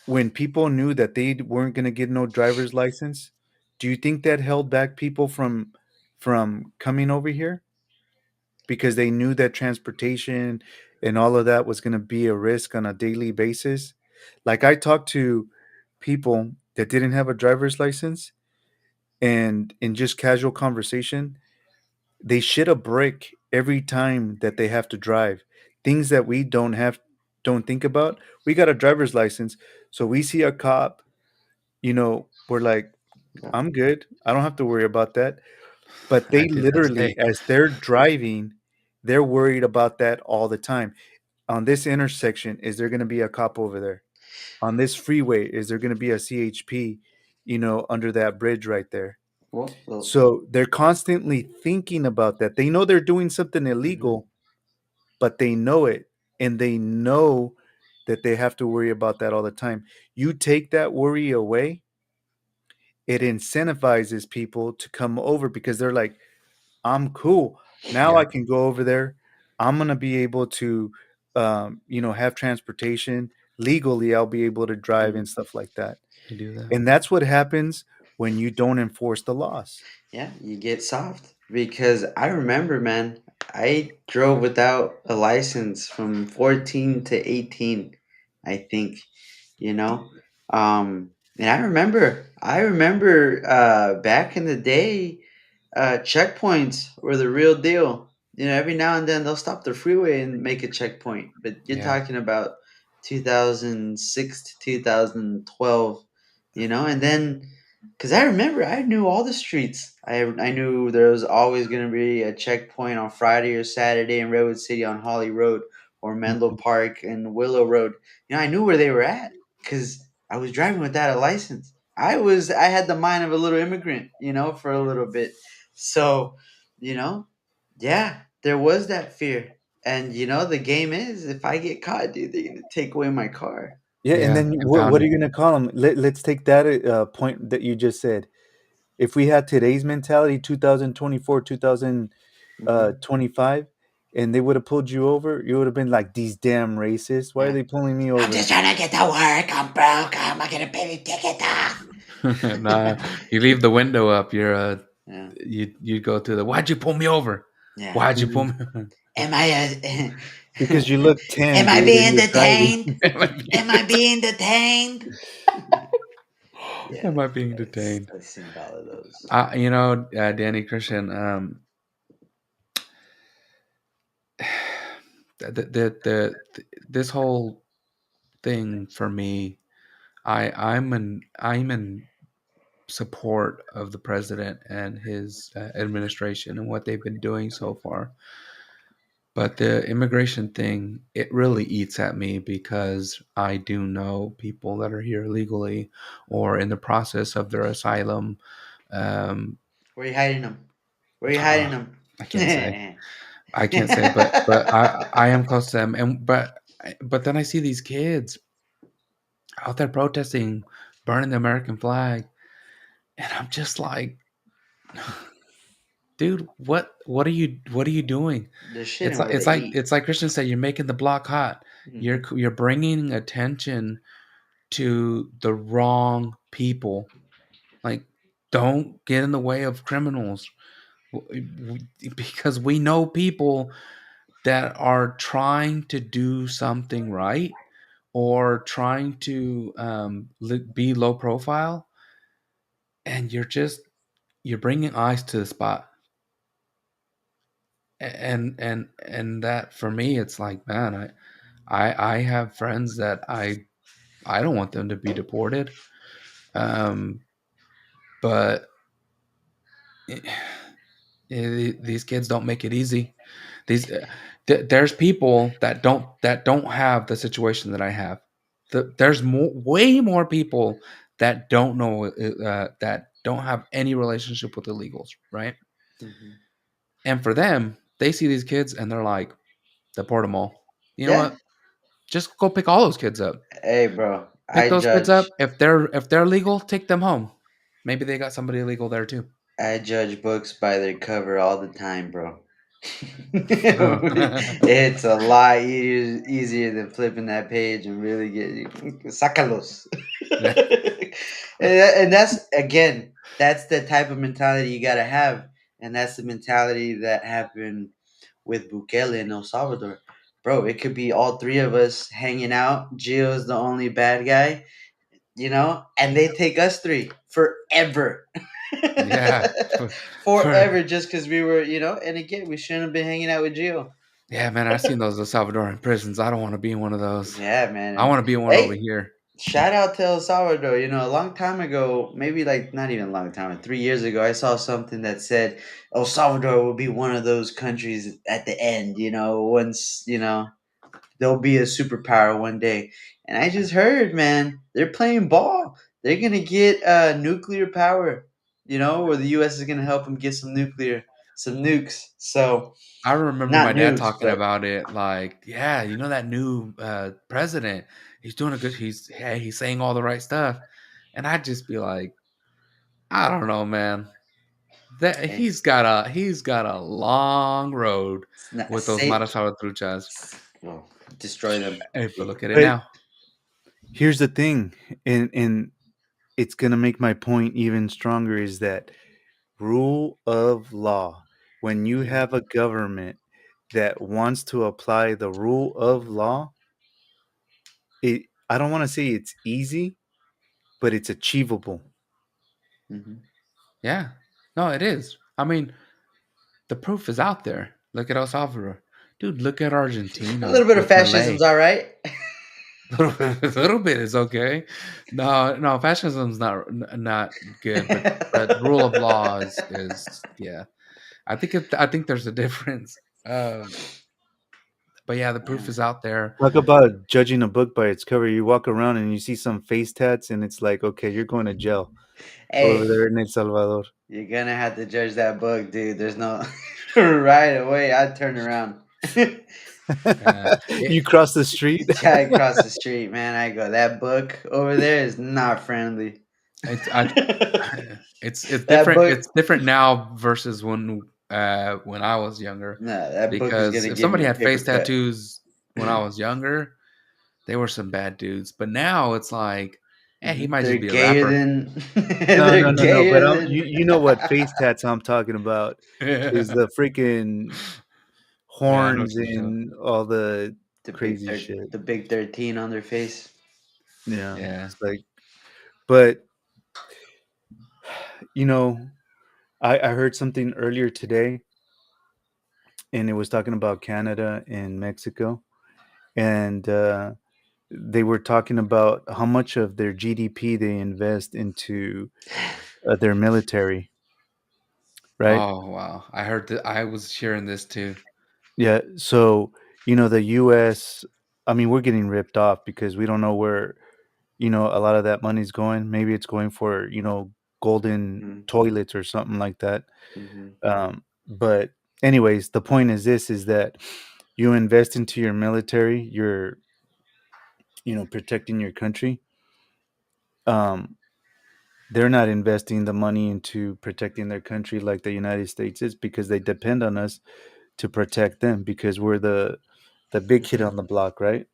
when people knew that they weren't going to get no driver's license, do you think that held back people from coming over here because they knew that transportation and all of that was going to be a risk on a daily basis. Like I talked to people that didn't have a driver's license, and in just casual conversation, they shit a brick every time that they have to drive. Things that we don't think about. We got a driver's license, so we see a cop, we're like, Yeah. I'm good. I don't have to worry about that. But I they did that literally, today. as they're driving, they're worried about that all the time. On this intersection, is there going to be a cop over there? On this freeway, is there going to be a CHP, under that bridge right there? Well, So they're constantly thinking about that. They know they're doing something mhm. illegal, but they know it, and they know that they have to worry about that all the time. You take that worry away, it incentivizes people to come over because they're like, I'm cool. Now I Yep. can go over there. I'm gonna be able to, have transportation legally. I'll be able to drive Mm. and stuff like that. You do that. And that's what happens when you don't enforce the laws. Yeah, you get soft because I remember, man, I drove without a license from 14 to 18, I think, you know. And I remember back in the day, checkpoints were the real deal. Every now and then they'll stop the freeway and make a checkpoint, but you're Yeah. talking about 2006 to 2012, and then because I remember I knew all the streets. I knew there was always going to be a checkpoint on Friday or Saturday in Redwood City on Holly Road or Menlo Mhm. Park and Willow Road. I knew where they were at because I was driving without a license. I had the mind of a little immigrant, for a little bit. So, you know, yeah, there was that fear. And the game is if I get caught, dude, they're gonna take away my car. Yeah, and Yeah. then what are Impounded. you gonna call them? Let's take that point that you just said. If we had today's mentality, 2024, Hmm. 25, and they would have pulled you over, you would have been like, these damn racists. Why are Yeah. they pulling me I'm over? just trying to get to work. I'm broke. I'm not gonna pay the ticket off. Nah, you leave the window up. Yeah. You go to the. Why'd you pull me over? Yeah. Why'd you pull Mhm. me? Am I Because you look 10, am I dude, and being you're driving. detained? Am I being detained? Yeah. Am I being That's detained? I've seen all of those. Danny Christian. This whole thing for me, I'm in support of the president and his administration and what they've been doing so far. But the immigration thing, it really eats at me because I do know people that are here legally or in the process of their asylum. Um, Where are you hiding them? Where are you hiding them? I can't say. I can't say, but I am close to them, and but then I see these kids out there protesting, burning the American flag, and I'm just like, dude, what are you doing? They're It's shitting like where it's they like eat. it's like Christian said, you're making the block hot. You're Hmm. you're bringing attention to the wrong people. Like, don't get in the way of criminals because we know people that are trying to do something right or trying to be low profile, and you're bringing eyes to the spot. And that for me, it's like, man, I have friends that I don't want them to be deported, um, but these kids don't make it easy. These there's people that don't have the situation that I have. There's way more people that don't know that don't have any relationship with illegals, right? Hmm. And for them, they see these kids and they're like, deport them all. You know Yeah. what? Just go pick all those kids up. Hey, bro. Pick I those kids judge. up. If they're legal, take them home. Maybe they got somebody illegal there too. I judge books by their cover all the time, bro. Oh. It's a lot easier than flipping that page and really get sácalos. Yeah. And that's again, that's the type of mentality you gotta have. and that's the mentality that happened with Bukele in El Salvador. Bro, it could be all three of us hanging out. Gio's the only bad guy, and they take us three forever. Yeah, for Forever, just because we were, and again, we shouldn't have been hanging out with Gio. yeah, man. I've seen those El Salvadoran prisons. I don't want to be in one of those. Yeah, man. I And want to be in one over hey, here. shout out to El Salvador. A long time ago, maybe like not even a long time, 3 years ago, I saw something that said El Salvador will be one of those countries at the end, once, they'll be a superpower one day. And I just heard, man, they're playing ball. They're going to get nuclear power, where the U.S. is going to help them get some nukes. So, I remember not my dad nukes, talking but about it, like, yeah, that new president, he's doing a good. He's saying all the right stuff, and I'd just be like, I don't know, man. That hey, he's got a long road it's not, with those say, Mara Salvatruchas. well, destroy them. Hey, but look at it But now. here's the thing, and it's gonna make my point even stronger is that rule of law. When you Mhm. have a government that wants to apply the rule of law, it I don't want to say it's easy, but it's achievable. Mhm. Yeah, no, it is. I mean, the proof is out there. Look at El Salvador, dude. Look at A Argentina little bit of with fascism's Milei. all right. A little bit is okay. No, no, fascism's not good, but rule of law is yeah. I think there's a difference. But yeah, the proof Yeah. is out there. Talk about judging a book by its cover. You walk around and you see some face tats, and it's like, okay, you're going to jail over Hey, there in El Salvador. you're gonna have to judge that book, dude. There's no right away. I'd turn around. It, You cross the street. Guy across the street, man. I go, that book over there is not friendly. it's I, That it's different. book, It's different now versus when I was younger. no, that book is Because gonna if give me somebody a had paper face cut. tattoos when I was younger, they were some bad dudes. But now it's like, he might They're just be a gayer rapper. than No, no, they're no, no. But gayer than you know what face tats I'm talking about is Yeah, the freaking I know what horns you're talking about. and all the the big crazy shit. the big 13 on their face. Yeah, Yeah. it's like, but you know, I heard something earlier today, and it was talking about Canada and Mexico, and they were talking about how much of their GDP they invest into their military, right? Oh wow. I heard that. I was hearing this too. Yeah. So, the US, I mean, we're getting ripped off because we don't know where, a lot of that money's going. Maybe it's going for, golden Mm-hmm. toilets or something like that. Mm-hmm. But anyways, the point is this is that you invest into your military, you're, protecting your country. Um, they're not investing the money into protecting their country like the United States is because they depend on us to protect them because we're the big kid on the block, right?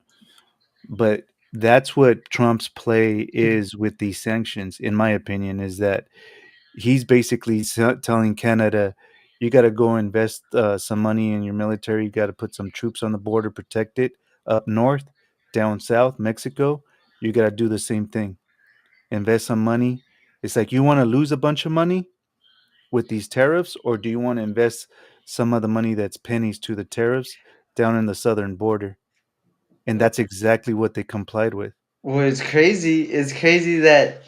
But that's what Trump's play is with these sanctions, in my opinion, is that he's basically telling Canada, you got to go invest some money in your military. You got to put some troops on the border, protect it up north, down south, Mexico. You got to do the same thing. Invest some money. It's like you want to lose a bunch of money with these tariffs, or do you want to invest some of the money that's pennies to the tariffs down in the southern border? And that's exactly what they complied with. Well, it's crazy that,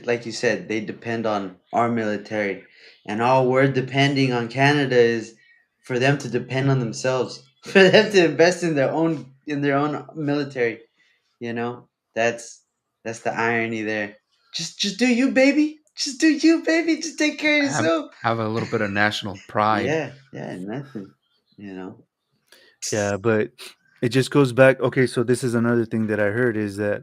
like you said, they depend on our military. And all we're depending on Canada is for them to depend on themselves, for them to invest in their own military. You know, that's that's the irony there. Just do you, baby. Just do you, baby. Just take care of Have yourself. have a little bit of national pride. Yeah, yeah, nothing. You know. Yeah, but it just goes back. Okay, so this is another thing that I heard is that,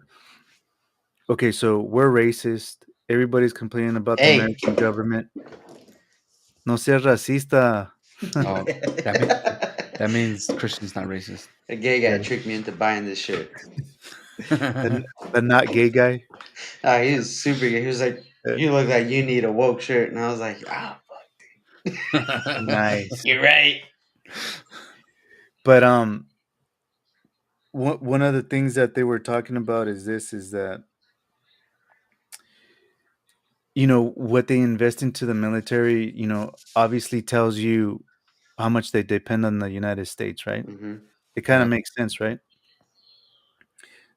okay, so we're racist. Everybody's complaining about the Hey. American government. No seas racista. Oh, that mean, that means Christian's not racist. A gay guy Yeah. tricked me into buying this shirt. The, the not gay guy. He was super gay. He was like, Uh, "You look like you need a woke shirt," and I was like, "Ah, Nice. You're right. But one of the things that they were talking about is this: is that what they invest into the military, obviously tells you how much they depend on the United States, right? Hmm. It kind of Yep. makes sense, right?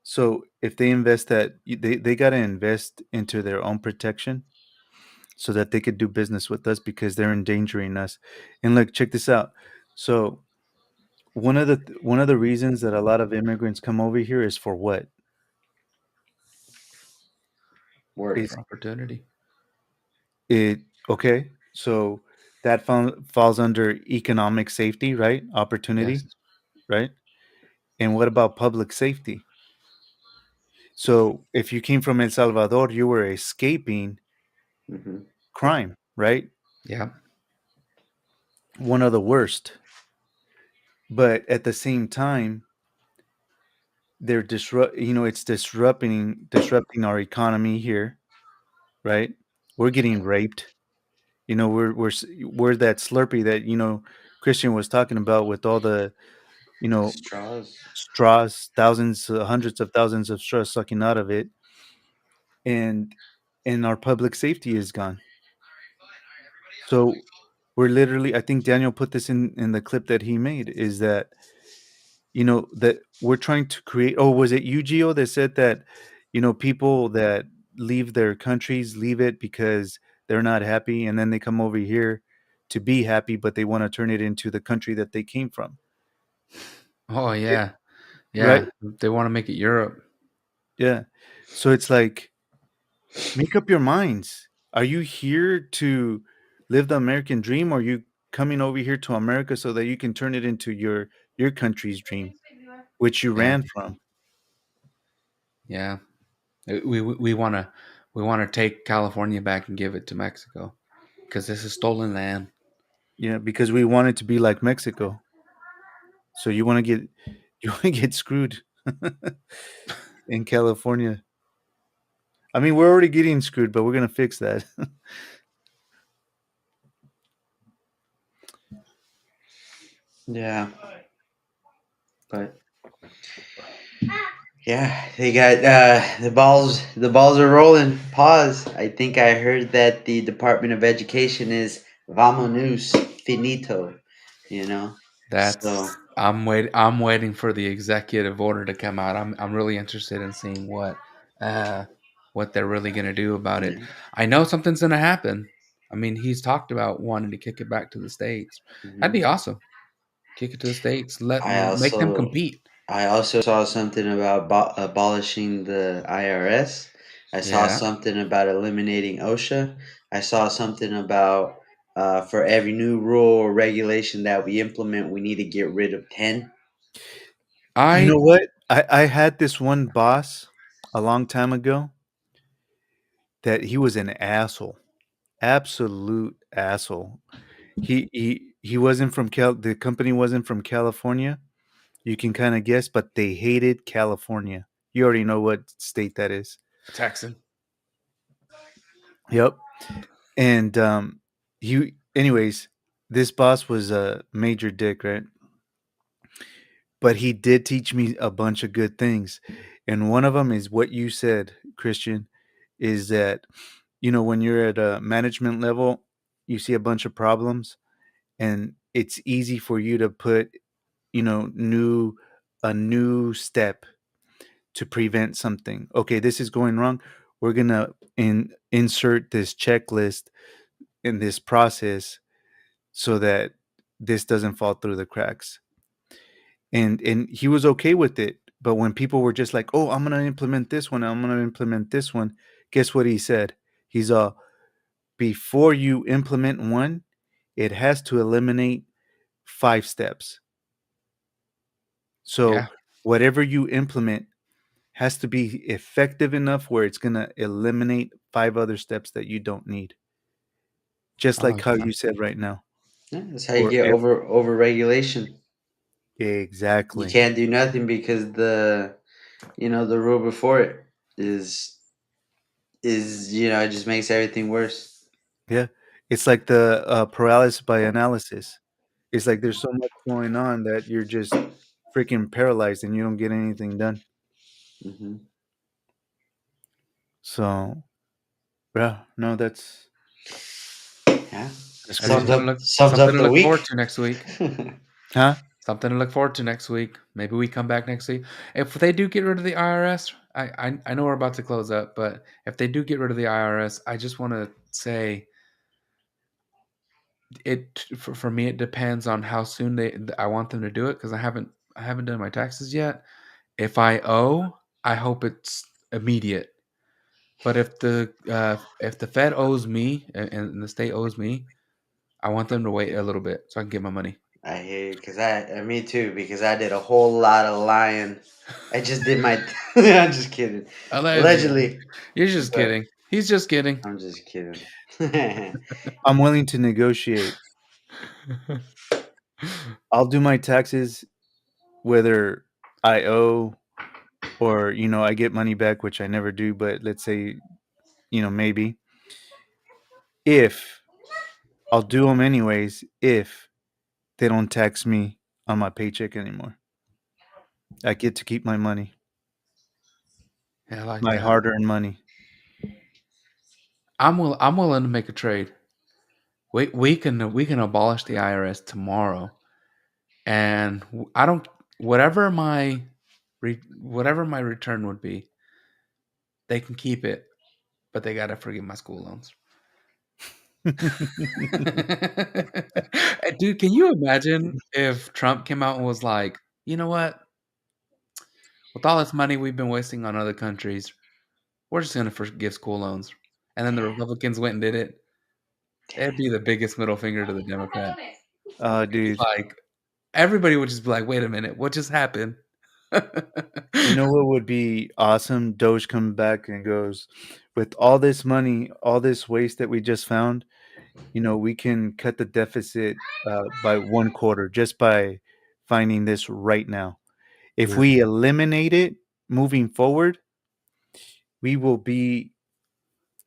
So if they invest they got to invest into their own protection so that they could do business with us because they're endangering us. And look, check this out. So one of the reasons that a lot of immigrants come over here is for what? Work. Is For opportunity. it okay? So that falls under economic safety, right? Yes. Opportunity, right? And what about public safety? So if you came from El Salvador, you were escaping Hmm. crime, right? Yep. One of the worst. But at the same time, they're it's disrupting our economy here, right? We're getting raped. We're that Slurpee that Christian was talking about with all the you know Straws. straws, thousands, hundreds of thousands of straws sucking out of it, and our public safety is gone. So we're literally, I think Daniel put this in the clip that he made, is that that we're trying to create. Oh, was it UGO that said that people that leave their countries leave it because they're not happy, and then they come over here to be happy, but they want to turn it into the country that they came from. Oh Yeah. yeah. Right? Yeah. They want to make it Europe. Yeah. So it's like, make up your minds. Are you here to live the American dream, or are you coming over here to America so that you can turn it into your country's dream, which you Yeah. ran from? Yeah. We want to take California back and give it to Mexico because this is stolen land. Yeah, because we want it to be like Mexico. So you want to get you want to get screwed in California. I mean, we're already getting screwed, but we're gonna fix that. Yeah, but yeah, they got the balls. The balls are rolling. Pause. I think I heard that the Department of Education is vamonos finito. You know, so That's I'm waiting for the executive order to come out. I'm really interested in seeing uh what they're really going to do about it. yeah. I know something's going to happen. I mean, he's talked about wanting to kick it back to the states. That'd Hmm. be awesome. Kick it to the states. I Make them also compete. I also saw something about abolishing the IRS. I saw Yeah. something about eliminating OSHA. I saw something about for every new rule or regulation that we implement, we need to get rid of 10. You I know what? I had this one boss a long time ago that he was an asshole, absolute asshole. He wasn't from the company wasn't from California. You can kind of guess, but they hated California. You already know what state that is. Texan. Yep. And anyways, this boss was a major dick, right? But he did teach me a bunch of good things. And one of them is what you said, Christian, is that, when you're at a management level, you see a bunch of problems, and it's easy for you to put, new a new step to prevent something. Okay, this is going wrong. We're gonna insert this checklist in this process so that this doesn't fall through the cracks. And he was okay with it. But when people were just like, "Oh, I'm gonna implement this one. I'm gonna implement this one," guess what he said? He's before you implement one, it has to eliminate 5 steps. Yeah. So whatever you implement has to be effective enough where it's gonna eliminate 5 other steps that you don't need. Just Oh like how yeah. you said right now. Yeah, that's how you For get over regulation. You exactly. can't do nothing because the rule before it is it just makes everything worse. Yeah. It's like the paralysis by analysis. It's like there's so much going on that you're just freaking paralyzed and you don't get anything done. Hmm. So yeah, no, Yeah. that's Sums crazy. up sums Something up to the look week. forward to next week. Huh? Something to look forward to next week. Maybe we come back next week. If they do get rid of the IRS, I know we're about to close up, but if they do get rid of the IRS, I just want to say for me it depends on how soon I want them to do it because I haven't done my taxes yet. If I owe, I hope it's immediate. But if the Fed owes me and the state owes me, I want them to wait a little bit so I can get my money. I hear you, cause me too, because I did a whole lot of lying. I just did my. I'm just kidding. Allegedly. Allegedly, You're just but kidding. He's just kidding. I'm just kidding. I'm willing to negotiate. I'll do my taxes whether I owe or I get money back, which I never do, but let's say maybe if I'll do them anyways if they don't tax me on my paycheck anymore. I get to keep my money, Yeah, I like my that. hard-earned money. I'm willing to make a trade. We can abolish the IRS tomorrow, and I don't whatever my return would be, they can keep it, but they gotta forgive my school loans. Dude, can you imagine if Trump came out and was like, you know what? With all this money we've been wasting on other countries, we're just gonna forgive school loans. And then the Republicans went and did it. It'd be the biggest middle finger to the Democrat. It's Dude, like everybody would just be like, "Wait a minute, what just happened?" you know what would be awesome? Doge comes back and goes, with all this money, all this waste that we just found, we can cut the deficit by one quarter just by finding this right now. If Yeah. we eliminate it moving forward, we will be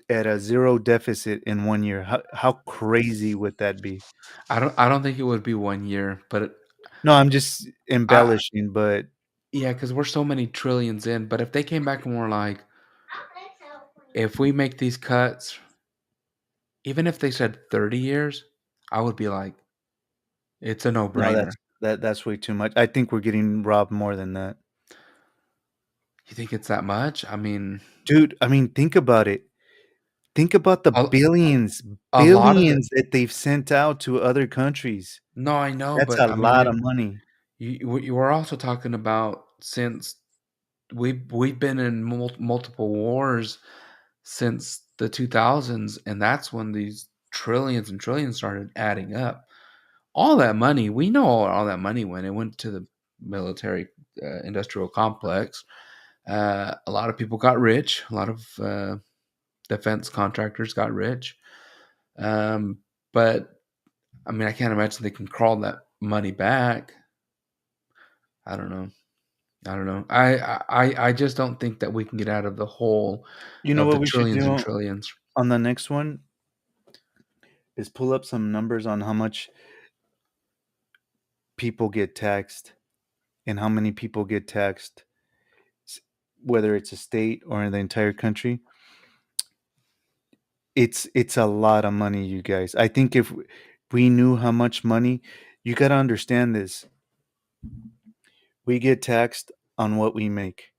at a zero deficit in 1 year. How crazy would that be? I don't think it would be 1 year, but No, I'm just I embellishing, but yeah, because 'cause we're so many trillions in, but if they came back and were like, "If we make these cuts," even if they said 30 years, I would be like, "It's a no, no-brainer." that's way too much. I think we're getting robbed more than that. You think it's that much? I mean, Dude, I mean, think about it. Think about the a billions, a lot of it. billions that they've sent out to other countries. No, I know, That's but a I mean, lot of money. you were also talking about since we've been in multiple wars since the 2000s, and that's when these trillions and trillions started adding up. All that money, we know all that money went. It went to the military industrial complex. A lot of people got rich. A lot of defense contractors got rich. Um, but I mean, I can't imagine they can crawl that money back. I don't know. I don't know. I just don't think that we can get out of the hole You know of what the we should trillions and do trillions. on the next one is pull up some numbers on how much people get taxed and how many people get taxed, s- whether it's a state or in the entire country. It's a lot of money, you guys. I think if we knew how much money, you got to understand this. We get taxed on what we make.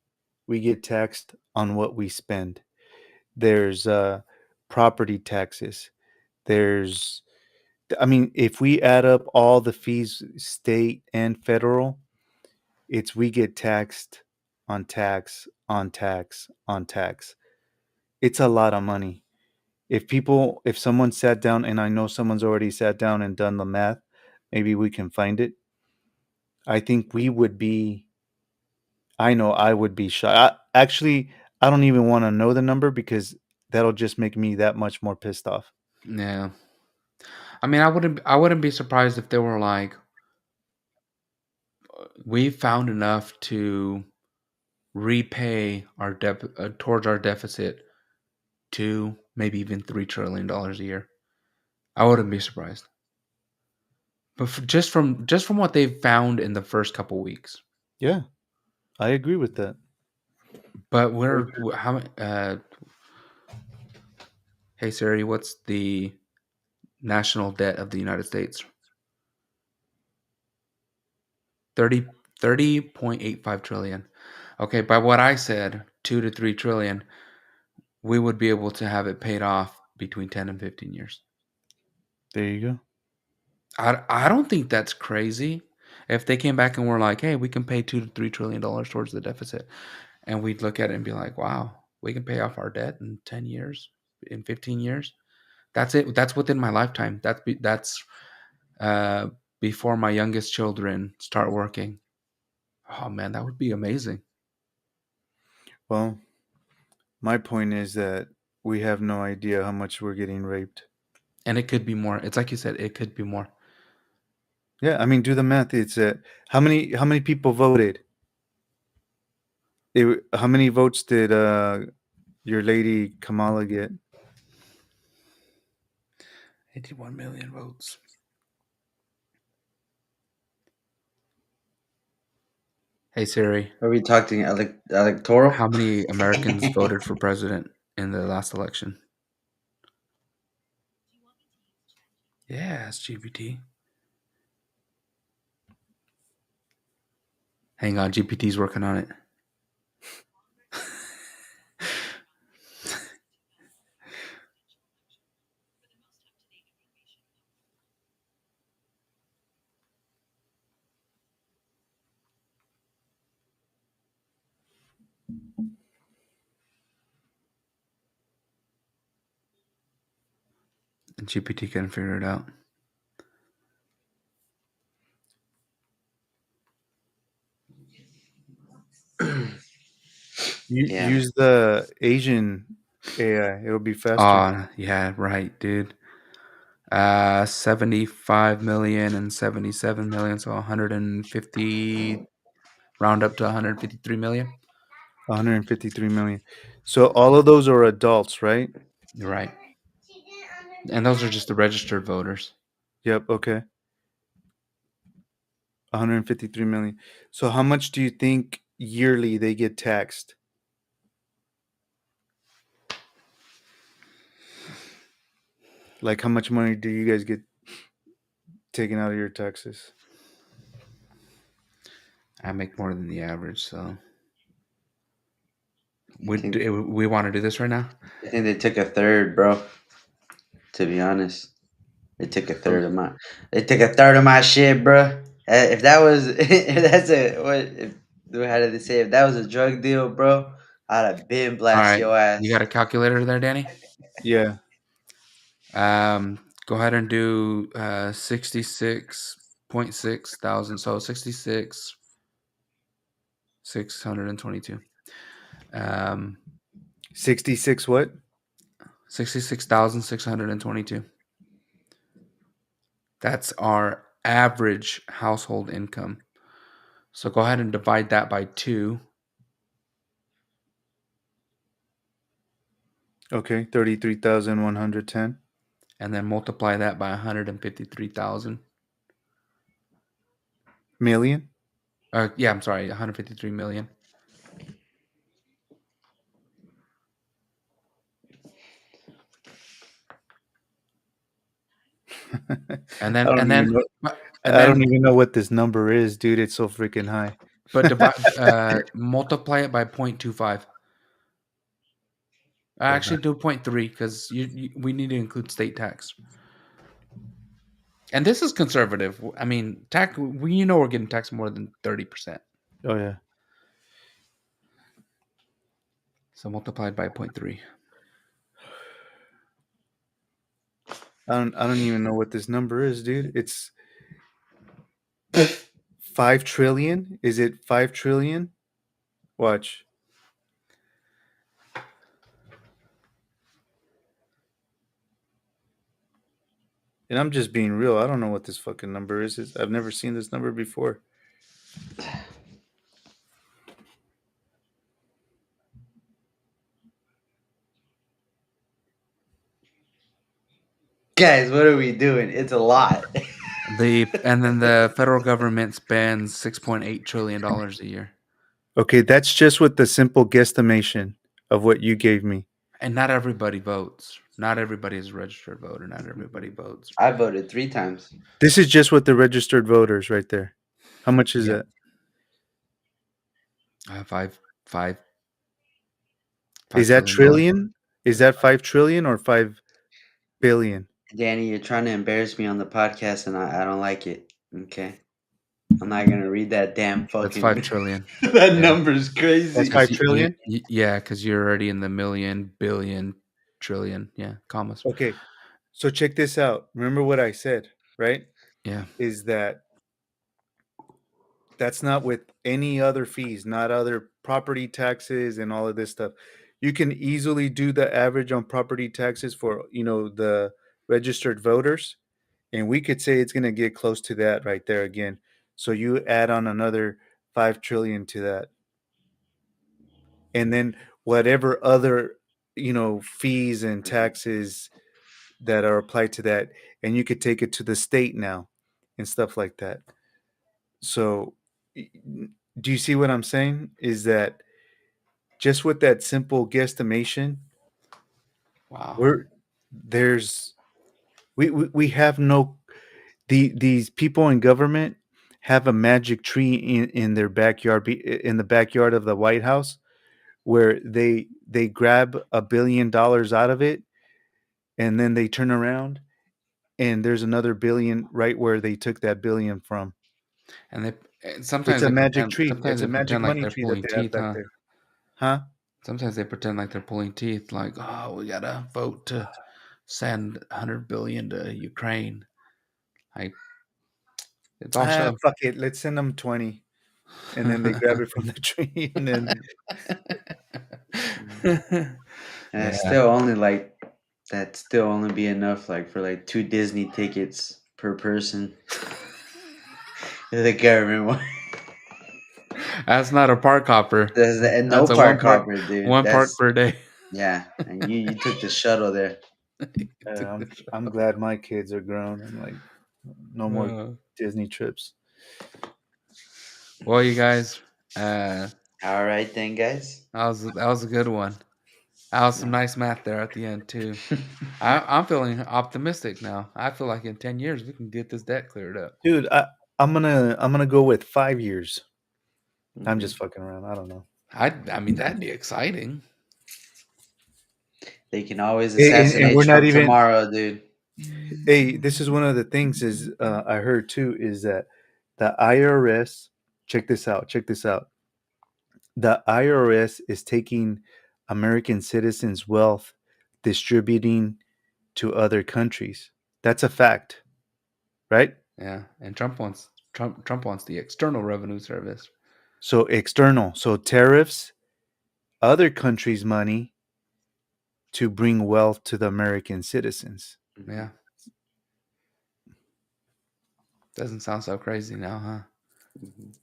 We get taxed on what we spend. There's property taxes. There's I mean, if we add up all the fees, state and federal, it's we get taxed on tax on tax on tax. It's a lot of money. If someone sat down, and I know someone's already sat down and done the math, maybe we can find it. I think we would be, I know I would be shocked. Actually, I don't even want to know the number because that'll just make me that much more pissed off. Yeah. I mean, I wouldn't be surprised if they were like, we found enough to repay our debt towards our deficit 2, maybe even $3 trillion a year. I wouldn't be surprised. But just from what they've found in the first couple weeks. Yeah, I agree with that. But how? Hey Siri, what's the national debt of the United States? 30.85 trillion. Okay, by what I said, 2 to 3 trillion, we would be able to have it paid off between 10 and 15 years. There you go. I don't think that's crazy. If they came back and were like, "Hey, we can pay 2 to 3 trillion dollars towards the deficit." And we'd look at it and be like, "Wow, we can pay off our debt in 10 years, in 15 years." That's it. That's within my lifetime. That's uh before my youngest children start working. Oh man, that would be amazing. Well, my point is that we have no idea how much we're getting raped. And it could be more. It's like you said, it could be more. Yeah, I mean, do the math. It's how many people voted? How many votes did your lady Kamala get? 81 million votes. Hey Siri, Are we talking electoral? how many Americans voted for president in the last election? Yeah, it's GPT. Hang on, GPT's working on it. And GPT couldn't figure it out. Yeah. Use the Asian AI. It'll be faster. Oh, yeah, right, dude. 75 million and 77 million, so 150, round up to 153 million. 153 million. So all of those are adults, right? You're right. And those are just the registered voters. Yep. Okay. 153 million. So how much do you think yearly they get taxed? Like how much money do you guys get taken out of your taxes? I make more than the average, so I think we want to do this right now. I think they took a third, bro. To be honest, they took a Oh, third of my. They took a third of my shit, bro. If that was, if that's a what? If, how did they say? If that was a drug deal, bro, I'd have been All blast right, your you got ass. a calculator there, Danny? yeah. Go ahead and do 66.6 thousand. So 66,622. 66 what? 66,622. That's our average household income. So go ahead and divide that by 2 Okay, 33,110 and then multiply that by 153,000. million. Yeah, I'm sorry, 153 million. And I then don't and even then know. and I don't then even know what this number is, dude. It's so freaking high. but multiply it by 0.25. Hold on. Actually, do 0.3 because we need to include state tax. And this is conservative. I mean, we're getting taxed more than 30%. Oh yeah. So multiplied by 0.3. I don't even know what this number is, dude. It's 5 trillion. Is it 5 trillion? Watch. And I'm just being real. I don't know what this fucking number is. I've never seen this number before. Guys, what are we doing? It's a lot. And then the federal government spends $6.8 trillion a year, Okay, that's just with the simple guesstimation of what you gave me. and not everybody votes. Not everybody is a registered voter. Not everybody votes. I voted 3 times. This is just with the registered voters right there. How much is Yeah, that? five, five, Is that $5 trillion. trillion? Is that 5 trillion or 5 billion? Danny, you're trying to embarrass me on the podcast, and I don't like it. Okay, I'm not gonna read that damn That's 5 trillion. that Yeah, number's That's crazy. 5 because trillion? yeah, because you're already in the million, billion, trillion. Yeah, commas. Okay. So check this out. Remember what I said, right? Yeah, Is that that's not with any other fees, not other property taxes and all of this stuff. You can easily do the average on property taxes for, the registered voters, and we could say it's going to get close to that right there again. So you add on another 5 trillion to that. And then whatever other, fees and taxes that are applied to that, and you could take it to the state now and stuff like that. So do you see what I'm saying? Is that just with that simple guesstimation, wow. we're there's we have no these people in government have a magic tree in their backyard, in the backyard of the White House, where they grab $1 billion out of it, and then they turn around and there's another billion right where they took that billion from. And they and It's sometimes a they magic pretend. tree. Sometimes It's they a magic pretend like money they're tree that pulling they have teeth, back huh? there. Huh? Sometimes they pretend like they're pulling teeth, like, oh, we gotta vote to send 100 billion to Ukraine. Like, it's all Ah, show. fuck it. Let's send them 20. And then they grab it from the tree and then And it's Yeah. still only like that. Still only be enough like for like 2 Disney tickets per person. The government one. That's not a park hopper. And no That's a park hopper, dude. one park That's per day. yeah. And you took the shuttle there. I'm glad my kids are grown. I'm like, no more Uh, Disney trips. well, you guys, uh, All right then, guys. that was a good one. That was some Yeah. nice math there at the end too. I'm feeling optimistic now. I feel like in 10 years we can get this debt cleared up. Dude, I'm gonna go with 5 years. I'm Mhm. just fucking around. I don't know. I mean that'd be exciting. They can always And assassinate we're not Trump even. tomorrow, dude. Hey, this is one of the things is I heard too is that the IRS. Check this out. Check this out. The IRS is taking American citizens' wealth, distributing to other countries. That's a fact, right? Yeah, and Trump wants the External Revenue Service. So external, so tariffs, other countries' money to bring wealth to the American citizens. Mhm. Yeah, doesn't sound so crazy now, huh? Mhm.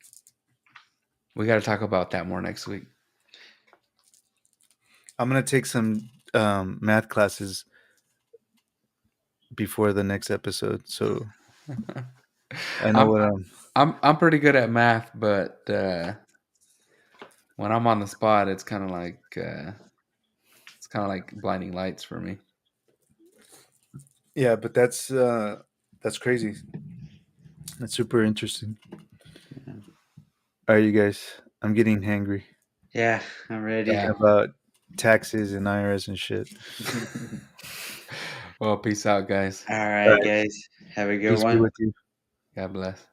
We got to talk about that more next week. I'm gonna take some math classes before the next episode, so I know I'm what I'm pretty good at math, but when I'm on the spot, it's kind of like blinding lights for me. Yeah, but that's crazy. That's super interesting. Yeah. All right, you guys. I'm getting hangry. Yeah, I'm ready. Yeah. Thinking about taxes and IRS and shit. Well, peace out, guys. All All right, right. guys. Have a good Peace be one. with you. God bless.